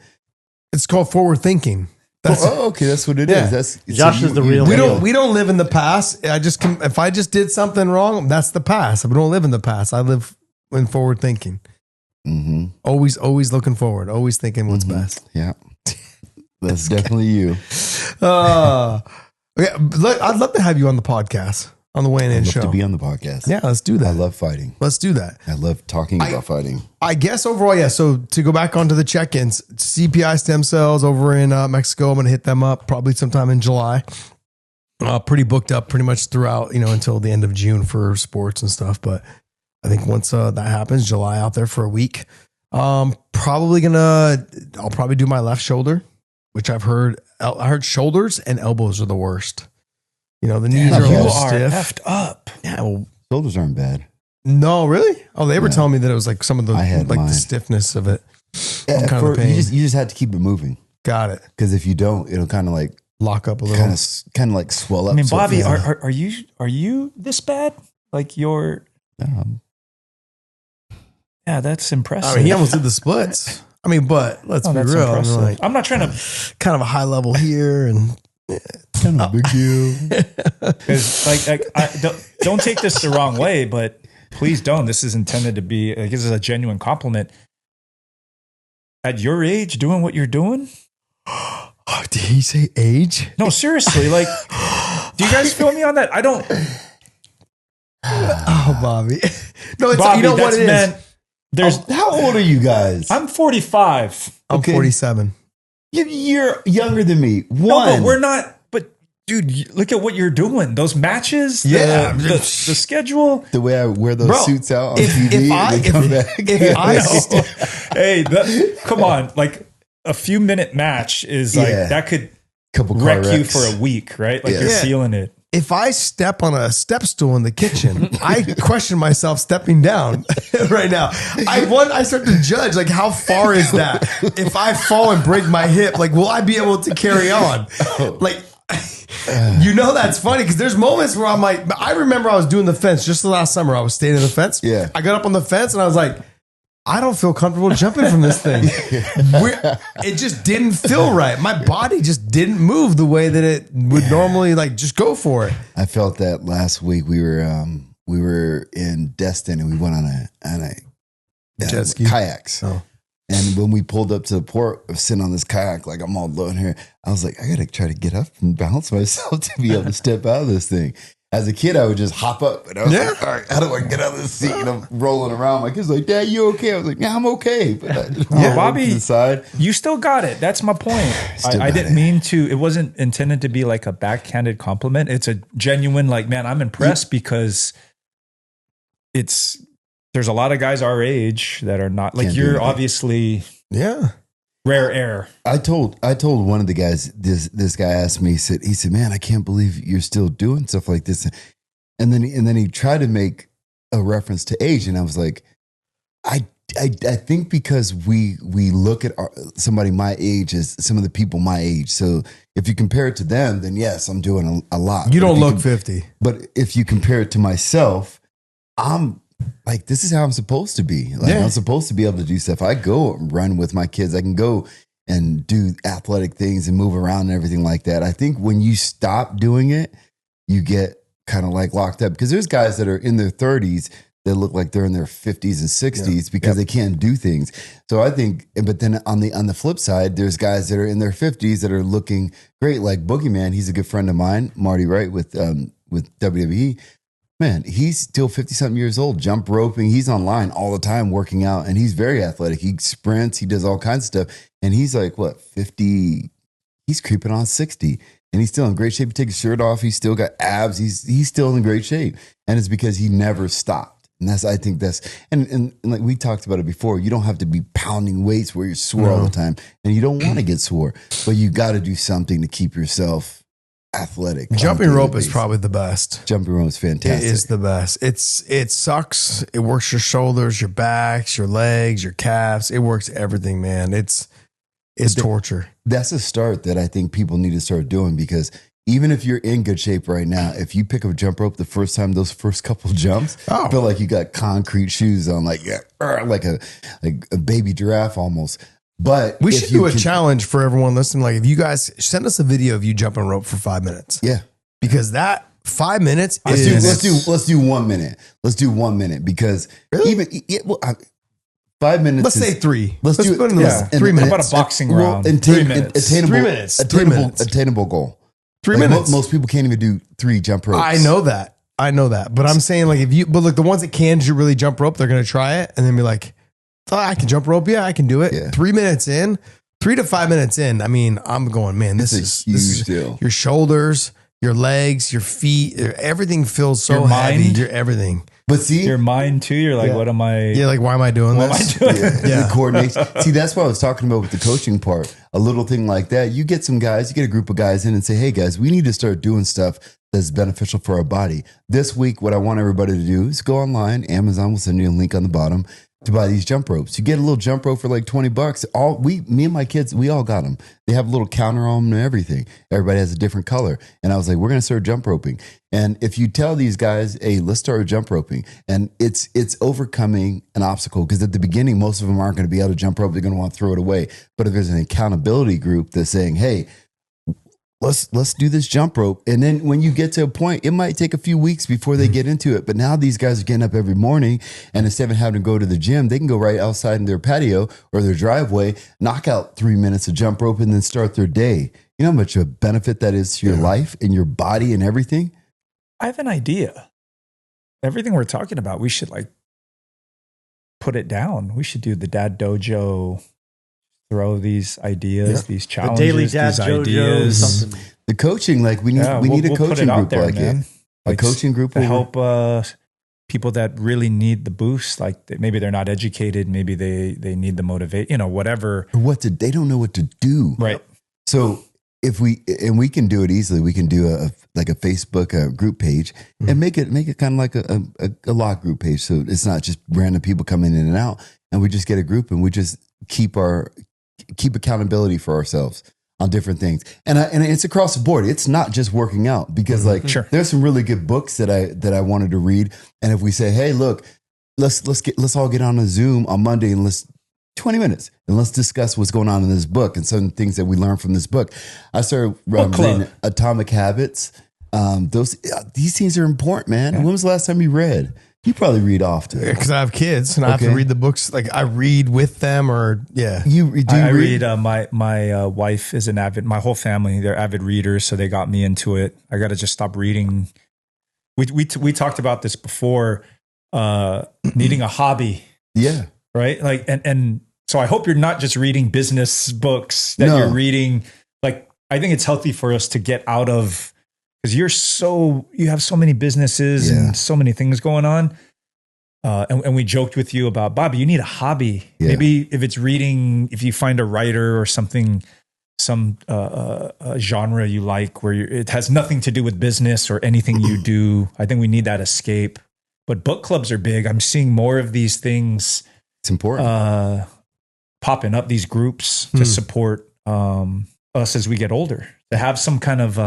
It's called forward thinking. That's Okay, that's what it is. Yeah. That's Josh is the real we deal. don't live in the past. If I just did something wrong, that's the past. We don't live in the past. I live in forward thinking. Mm-hmm. Always looking forward. Always thinking what's best. Yeah, that's definitely you. Okay, look, I'd love to have you on the podcast on the Weighing In I'd love show. to be on the podcast. Yeah, let's do I that. love fighting. Let's do that. I love talking about fighting. I guess overall, yeah. So to go back onto the check-ins, CPI stem cells over in Mexico. I'm going to hit them up probably sometime in July. Pretty booked up pretty much throughout, until the end of June for sports and stuff. But I think once that happens, July out there for a week. I'll probably do my left shoulder, which I heard shoulders and elbows are the worst. The knees are a You little are stiff. effed up. Yeah, well, Shoulders aren't bad. no, really? Oh, they were Yeah. telling me that it was like some of the I had like mine. the stiffness of it. Yeah, kind of you pain. just had to keep it moving Got it. because if you don't, it'll kind of like Lock up a little. kind of like swell up. I mean, So- Bobby, yeah. are you this bad? Like you're? Yeah, that's impressive. I mean, he almost did the splits. But let's Oh, be that's real. impressive. Like, I'm not trying to, kind of a high level here, and kind of a big deal. because don't take this the wrong way, but please don't. This is intended to be. This is a genuine compliment. At your age, doing what you're doing. oh, did he say age? No, seriously. Like, do you guys feel me on that? I don't. Oh, Bobby. No, it's Bobby, you know what that's it is. meant. There's. How old are you guys? I'm 45. I'm okay. 47. You're younger than me. No, One. but we're not. But dude, look at what you're doing. Those matches. Yeah. The schedule. the way I wear those Bro, suits out on if- TV. if I- they come if- back. if I st- Hey, come on. Like a few minute match is like Yeah. that could couple car wreck you wrecks. for a week, right? Like Yeah. you're Yeah. feeling it. If I step on a step stool in the kitchen, I question myself stepping down right now. I start to judge, like, how far is that? If I fall and break my hip, like, will I be able to carry on? Like, You know that's funny because there's moments where I'm like, I remember I was doing the fence just the last summer. I was standing in the fence. Yeah. I got up on the fence and I was like, I don't feel comfortable jumping from this thing. It just didn't feel right. My body just didn't move the way that it would normally like just go for it. I felt that last week. We were in Destin and we went on a Jet ski? kayaks. Oh. And when we pulled up to the port, I was sitting on this kayak, like I'm all low in here. I was like, I gotta try to get up and balance myself to be able to step out of this thing. As a kid, I would just hop up and I was like, all right, how do I get out of this seat? And I'm rolling around. My kid's like, Dad, you okay? I was like, yeah, I'm okay. But Bobby, to the side. you still got it. That's my point. I didn't mean to. It wasn't intended to be like a backhanded compliment. It's a genuine, like, man, I'm impressed because there's a lot of guys our age that are not like Can't do you're anything. obviously Yeah. rare air. I told one of the guys, this guy asked me, he said, man, I can't believe you're still doing stuff like this. And then he tried to make a reference to age. And I was like, I think because we look at somebody my age as some of the people my age. So if you compare it to them, then yes, I'm doing a lot. You But don't if look 50. But if you compare it to myself, I'm like, this is how I'm supposed to be. Like, Yeah. I'm supposed to be able to do stuff. I go run with my kids. I can go and do athletic things and move around and everything like that. I think when you stop doing it, you get kind of like locked up because there's guys that are in their 30s that look like they're in their 50s and 60s because they can't do things. So I think, but then on the flip side, there's guys that are in their 50s that are looking great, like Boogeyman. He's a good friend of mine, Marty Wright with WWE. Man, he's still 50-something years old, jump roping. He's online all the time working out, and he's very athletic. He sprints, he does all kinds of stuff. And he's like, what, 50? He's creeping on 60. And he's still in great shape. He takes his shirt off. He's still got abs. He's still in great shape. And it's because he never stopped. And I think that's, and like we talked about it before, you don't have to be pounding weights where you're sore all the time. And you don't want to get sore, but you got to do something to keep yourself athletic. Jumping rope is probably the best. Jumping rope is fantastic. It is the best. It sucks. It works your shoulders, your backs, your legs, your calves. It works everything, man. It's torture. That's a start that I think people need to start doing because even if you're in good shape right now, if you pick up a jump rope the first time, those first couple jumps, I feel like you got concrete shoes on, like a baby giraffe almost. But we should do a challenge for everyone listening. Like, if you guys send us a video of you jumping rope for 5 minutes. Yeah. Because that 5 minutes let's do 1 minute. Let's do 1 minute because even 5 minutes. Let's say 3. Let's do put it in the list. 3 minutes. How about a boxing round? 3 minutes. 3 minutes. Attainable goal. 3 minutes. Most people can't even do 3 jump ropes. I know that. But I'm saying, like, but look, the ones that can really jump rope, they're going to try it and then be like, oh, I can jump rope. Yeah, I can do it. Yeah. 3 minutes in, 3 to 5 minutes in. I mean, I'm going, man, this It's a huge deal. Your shoulders, your legs, your feet, everything feels so Your heavy. mind? Everything. But see, Your mind too. You're like, what am I? Yeah, like, why am I doing What this? am I doing? the coordination. See, that's what I was talking about with the coaching part. A little thing like that. You get some guys, you get a group of guys in and say, hey guys, we need to start doing stuff that's beneficial for our body. This week, what I want everybody to do is go online. Amazon will send you a link on the bottom to buy these jump ropes. You get a little jump rope for like $20. Me and my kids, we all got them. They have a little counter on them and everything. Everybody has a different color. And I was like, we're going to start jump roping. And if you tell these guys, hey, let's start jump roping, and it's overcoming an obstacle, because at the beginning, most of them aren't going to be able to jump rope. They're going to want to throw it away. But if there's an accountability group that's saying, hey, let's do this jump rope. And then when you get to a point, it might take a few weeks before they get into it. But now these guys are getting up every morning, and instead of having to go to the gym, they can go right outside in their patio or their driveway, knock out 3 minutes of jump rope, and then start their day. You know how much of a benefit that is to your life and your body and everything? I have an idea. Everything we're talking about, we should like put it down. We should do the Dad Dojo. Throw these ideas, these The challenges, Daily Dad these Jojo, ideas. something. The coaching, like we need a we'll put coaching it out group there, like man. it. A coaching group to will help people that really need the boost. Like maybe they're not educated, maybe they need the motivate, whatever. they don't know what to do. Right. So if we can do it easily, we can do a Facebook group page and make it kind of like a lock group page. So it's not just random people coming in and out, and we just get a group and we just keep accountability for ourselves. on different things. And it's across the board. It's not just working out because like Sure. there's some really good books that I wanted to read. And if we say, hey, look, let's all get on a Zoom on Monday and let's 20 minutes and let's discuss what's going on in this book and some things that we learned from this book. I started reading Atomic Habits. These things are important, man. When was the last time you read? You probably read often. Because I have kids and I have to read the books. Like I read with them or I read. My wife is an avid. My whole family, they're avid readers, so they got me into it. I got to just stop reading. We talked about this before. Needing a hobby. Yeah. Right. Like and so I hope you're not just reading business books. That you're reading. Like I think it's healthy for us to get out of. Because you have so many businesses and so many things going on. And we joked with you about, Bobby, you need a hobby. Yeah. Maybe if it's reading, if you find a writer or something, some genre you like where it has nothing to do with business or anything you do. I think we need that escape. But book clubs are big. I'm seeing more of these things. It's important. Popping up, these groups to support us as we get older, to have some kind of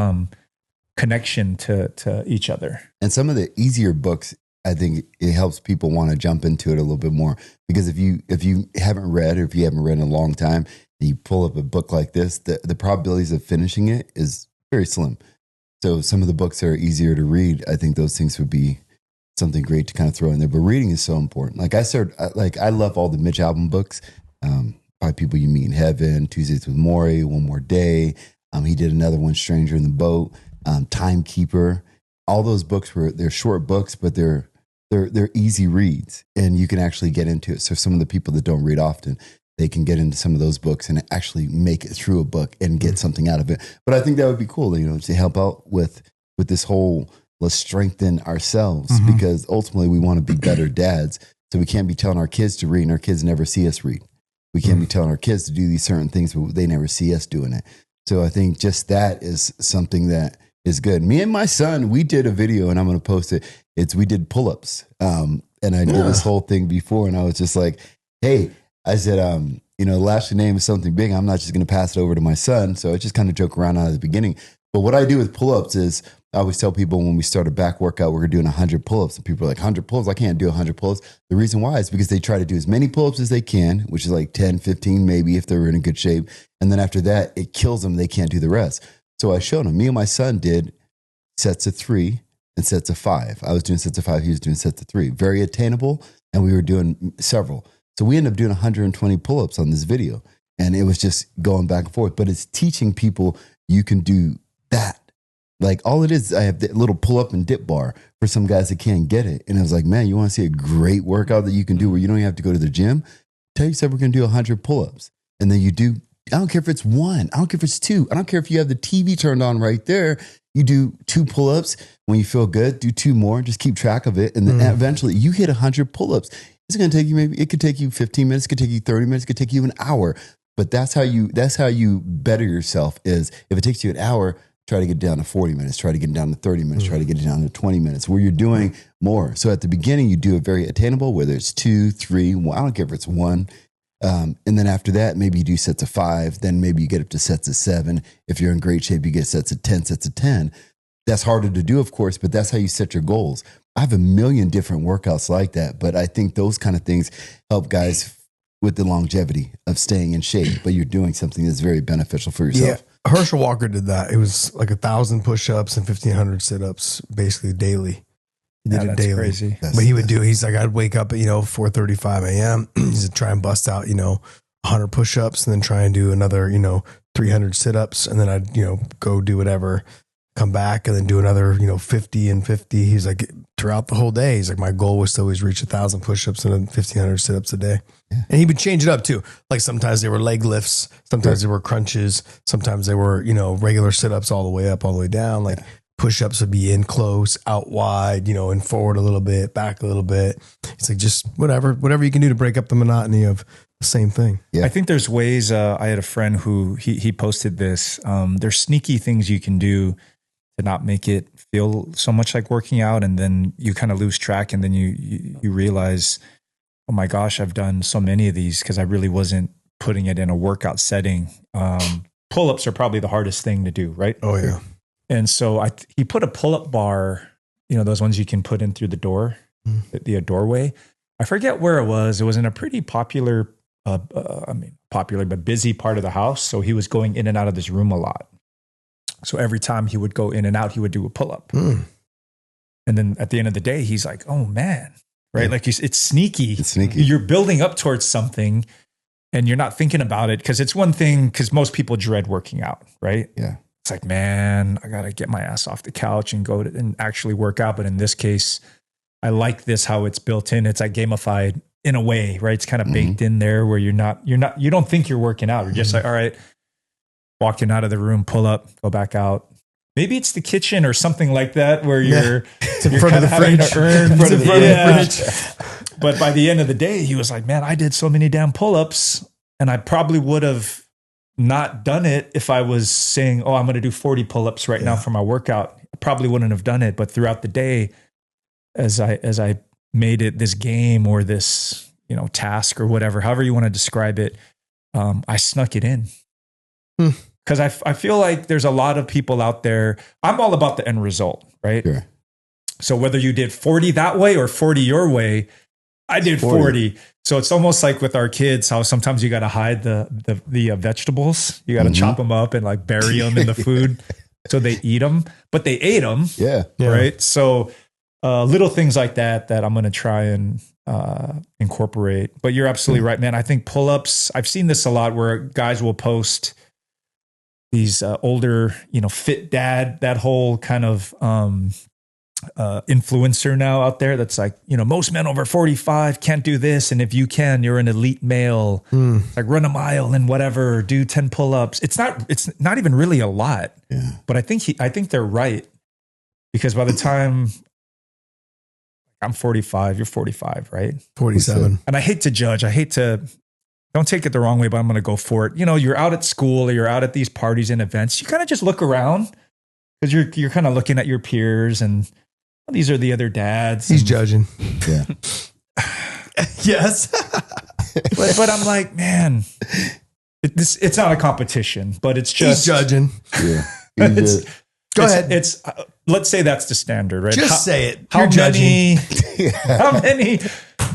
connection to each other. And some of the easier books, I think it helps people want to jump into it a little bit more, because if you haven't read, or if you haven't read in a long time and you pull up a book like this, the probabilities of finishing it is very slim. So some of the books that are easier to read, I think those things would be something great to kind of throw in there. But reading is so important. Like I love all the Mitch Albom books, By People You Meet in Heaven, Tuesdays with Morrie, One More Day. He did another one, Stranger in the Boat. Timekeeper. All those books they're short books, but they're easy reads, and you can actually get into it. So some of the people that don't read often, they can get into some of those books and actually make it through a book and get something out of it. But I think that would be cool, to help out with this whole, let's strengthen ourselves, because ultimately we want to be better dads. So we can't be telling our kids to read and our kids never see us read. We can't be telling our kids to do these certain things, but they never see us doing it. So I think just that is something that is good. Me and my son, we did a video, and I'm going to post it. We did pull-ups. And I did this whole thing before, and I was just like, hey, I said, the last name is something big. I'm not just going to pass it over to my son. So I just kind of joke around out of the beginning. But what I do with pull-ups is I always tell people when we start a back workout, we're doing 100 pull-ups. And people are like, 100 pull-ups? I can't do 100 pull-ups. The reason why is because they try to do as many pull-ups as they can, which is like 10, 15 maybe if they're in a good shape. And then after that, it kills them. They can't do the rest. So I showed him. Me and my son did sets of 3 and sets of 5. I was doing sets of 5. He was doing sets of 3. Very attainable. And we were doing several. So we ended up doing 120 pull-ups on this video. And it was just going back and forth. But it's teaching people you can do that. Like all it is, I have that little pull-up and dip bar for some guys that can't get it. And I was like, man, you want to see a great workout that you can do where you don't even have to go to the gym? Tell yourself we're going to do 100 pull-ups. And then you do, I don't care if it's 1. I don't care if it's 2. I don't care if you have the TV turned on right there. You do 2 pull-ups. When you feel good, do 2 more. Just keep track of it. And then eventually you hit 100 pull-ups. It's going to take you it could take you 15 minutes. It could take you 30 minutes. It could take you an hour. But that's how you better yourself is if it takes you an hour, try to get down to 40 minutes, try to get down to 30 minutes, try to get it down to 20 minutes where you're doing more. So at the beginning, you do it very attainable, whether it's 2, 3, 1, I don't care if it's 1. And then after that, maybe you do sets of 5. Then maybe you get up to sets of 7. If you're in great shape, you get sets of 10, sets of 10. That's harder to do, of course, but that's how you set your goals. I have a million different workouts like that, but I think those kind of things help guys with the longevity of staying in shape, but you're doing something that's very beneficial for yourself. Yeah. Herschel Walker did that. It was like 1,000 push-ups and 1,500 sit-ups basically daily. He did it daily. Crazy. But he's like, I'd wake up at, 4:35 a.m. He's to try and bust out, 100 push-ups and then try and do another, 300 sit-ups. And then I'd, go do whatever, come back and then do another, 50 and 50. He's like, throughout the whole day, he's like, my goal was to always reach 1,000 push-ups and 1,500 sit-ups a day. Yeah. And he would change it up too. Like sometimes they were leg lifts, sometimes they were crunches, sometimes they were, regular sit-ups all the way up, all the way down. Like push-ups would be in close, out wide, and forward a little bit, back a little bit. It's like just whatever you can do to break up the monotony of the same thing. Yeah. I think there's ways. I had a friend who he posted this. There's sneaky things you can do to not make it feel so much like working out, and then you kind of lose track, and then you realize, oh my gosh, I've done so many of these because I really wasn't putting it in a workout setting. pull-ups are probably the hardest thing to do, right? Oh yeah. And so he put a pull-up bar, those ones you can put in through the door, the doorway. I forget where it was. It was in a pretty popular, popular but busy part of the house. So he was going in and out of this room a lot. So every time he would go in and out, he would do a pull-up. And then at the end of the day, he's like, oh man, right? Yeah. Like it's sneaky. It's sneaky. You're building up towards something and you're not thinking about it. Cause it's one thing, because most people dread working out, right? Yeah. It's like, man, I got to get my ass off the couch and go and actually work out. But in this case, I like this, how it's built in. It's like gamified in a way, right? It's kind of baked in there where you don't think you're working out. You're just like, all right, walking out of the room, pull up, go back out. Maybe it's the kitchen or something like that where you're in front of the fridge. In front of the fridge. But by the end of the day, he was like, man, I did so many damn pull-ups and I probably would have not done it if I was saying, oh, I'm going to do 40 pull-ups right now for my workout. I probably wouldn't have done it. But throughout the day, as I made it this game or this, task or whatever, however you want to describe it, I snuck it in. Because I feel like there's a lot of people out there. I'm all about the end result, right? Sure. So whether you did 40 that way or 40 your way, I did 40. So it's almost like with our kids, how sometimes you got to hide the vegetables. You got to chop them up and like bury them in the food so they eat them. But they ate them, Yeah. right? So little things like that I'm going to try and incorporate. But you're absolutely right, man. I think pull-ups, I've seen this a lot where guys will post these older, fit dad, that whole kind of influencer now out there that's like, most men over 45 can't do this. And if you can, you're an elite male, like run a mile and whatever, do 10 pull-ups. It's not even really a lot, but I think they're right, because by the time I'm 45, you're 45, right? 47. And I hate to judge. Don't take it the wrong way, but I'm going to go for it. You're out at school or you're out at these parties and events. You kind of just look around because you're kind of looking at your peers and these are the other dads. He's judging. Yeah. Yes. but I'm like, man, it's not a competition, but it's just He's judging. Yeah. Go ahead. It's let's say that's the standard, right? Just say it. How You're judging. how many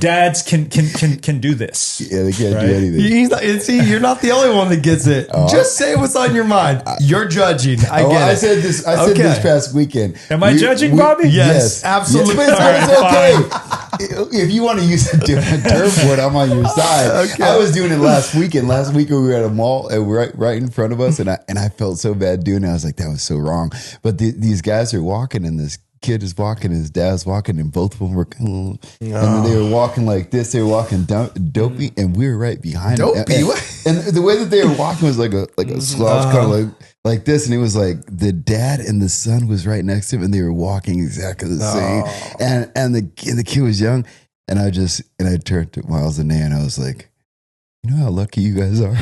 dads can do this? Yeah, they can't Right? do anything. You're not the only one that gets it. Just say what's on your mind. You're judging. I get it. I said this past weekend. Am I judging, Bobby? Yes, absolutely. Yes, but it's okay. If you want to use a different term for it, I'm on your side. Okay. I was doing it last weekend. Last weekend we were at a mall right in front of us, and I felt so bad doing it. I was like, that was so wrong. But these guys are walking, and this kid is walking, his dad's walking, and both of them were, and then they were walking like this. They were walking dopey, and we were right behind them. Dopey? And the way that they were walking was like a slouch, kind of like this, and it was like the dad and the son was right next to him, and they were walking exactly the same. And the kid was young, and I turned to Miles and Nan, and I was like, you know how lucky you guys are.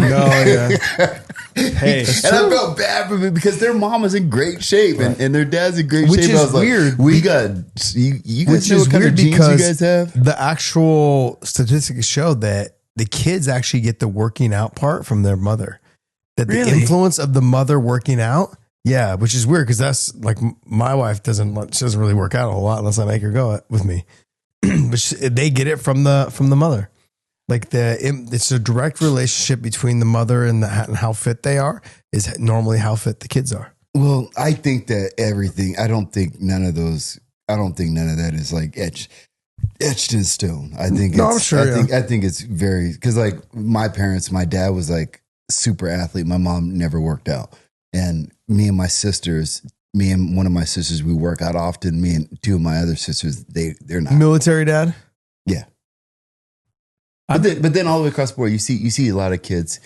Hey, and I felt bad for me because their mom is in great shape and their dad's in great Which shape. is I was weird. Like, we got you guys Which know is what kind weird of genes because you guys have? the actual statistics show that the kids actually get the working out part from their mother. That the Really? influence of the mother working out, yeah, which is weird because that's like my wife she doesn't really work out a whole lot unless I make her go with me. But they get it from the mother. Like it's a direct relationship between the mother and how fit they are is normally how fit the kids are. Well, I think that everything. I don't think none of that is like etched in stone. I think. No, I'm sure. I think it's very because like my parents, my dad was like super athlete. My mom never worked out, and me and one of my sisters, we work out often. Me and two of my other sisters, they're not. Military dad. Yeah. But then all the way across the board, you see a lot of kids,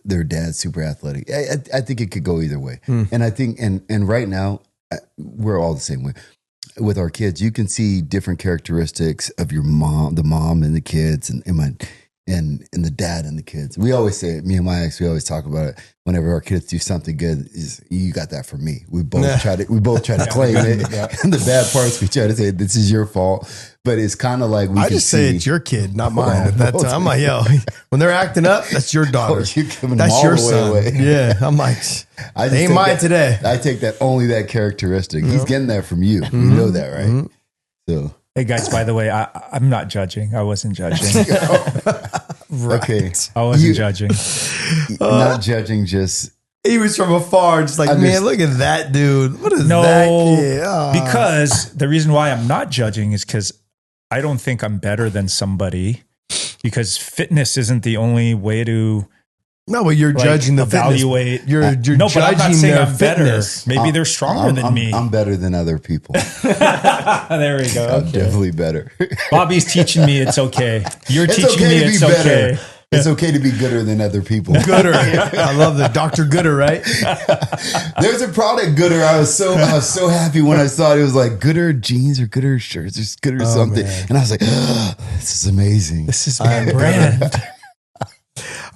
their dad's super athletic. I think it could go either way. And I think, and right now, we're all the same way. With our kids, you can see different characteristics of your mom, the mom and the kids. And and the dad and the kids. We always say it, me and my ex, we always talk about it. Whenever our kids do something good, is you got that from me. We both try to claim it. And the bad parts we try to say this is your fault. But it's kind of like I just say it's your kid, not mine. At that time, I'm like, yo, when they're acting up, that's your daughter. you're giving them That's all your the way son. away. Yeah, I'm like, I just they ain't take mine that- today. I take that only that characteristic. He's getting that from you. You know that, right? So Hey guys, by the way, I'm not judging. I wasn't judging. okay, I wasn't judging. not judging, just He was from afar, just like, I man, just- look at that dude. What is No, that kid? Ah. because the reason why I'm not judging is because I don't think I'm better than somebody. Because fitness isn't the only way to No, but you're like, judging the evaluate. fitness. You're No, but I'm not judging saying their I'm better. fitness. Maybe they're stronger than me. I'm better than other people. There we go. I'm definitely better. Bobby's teaching me it's okay. You're It's teaching okay me to be it's better. okay. It's okay to be gooder than other people. Gooder. I love the Dr. Gooder, right? There's a product Gooder. I was so happy when I saw it. It was like Gooder jeans or Gooder shirts or Gooder something, man. and I was like, this is amazing. This is my brand.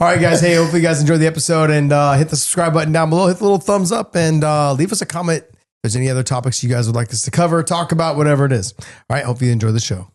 All right, guys. Hey, hopefully you guys enjoyed the episode and hit the subscribe button down below. Hit the little thumbs up and leave us a comment if there's any other topics you guys would like us to cover, talk about, whatever it is. All right. Hope you enjoy the show.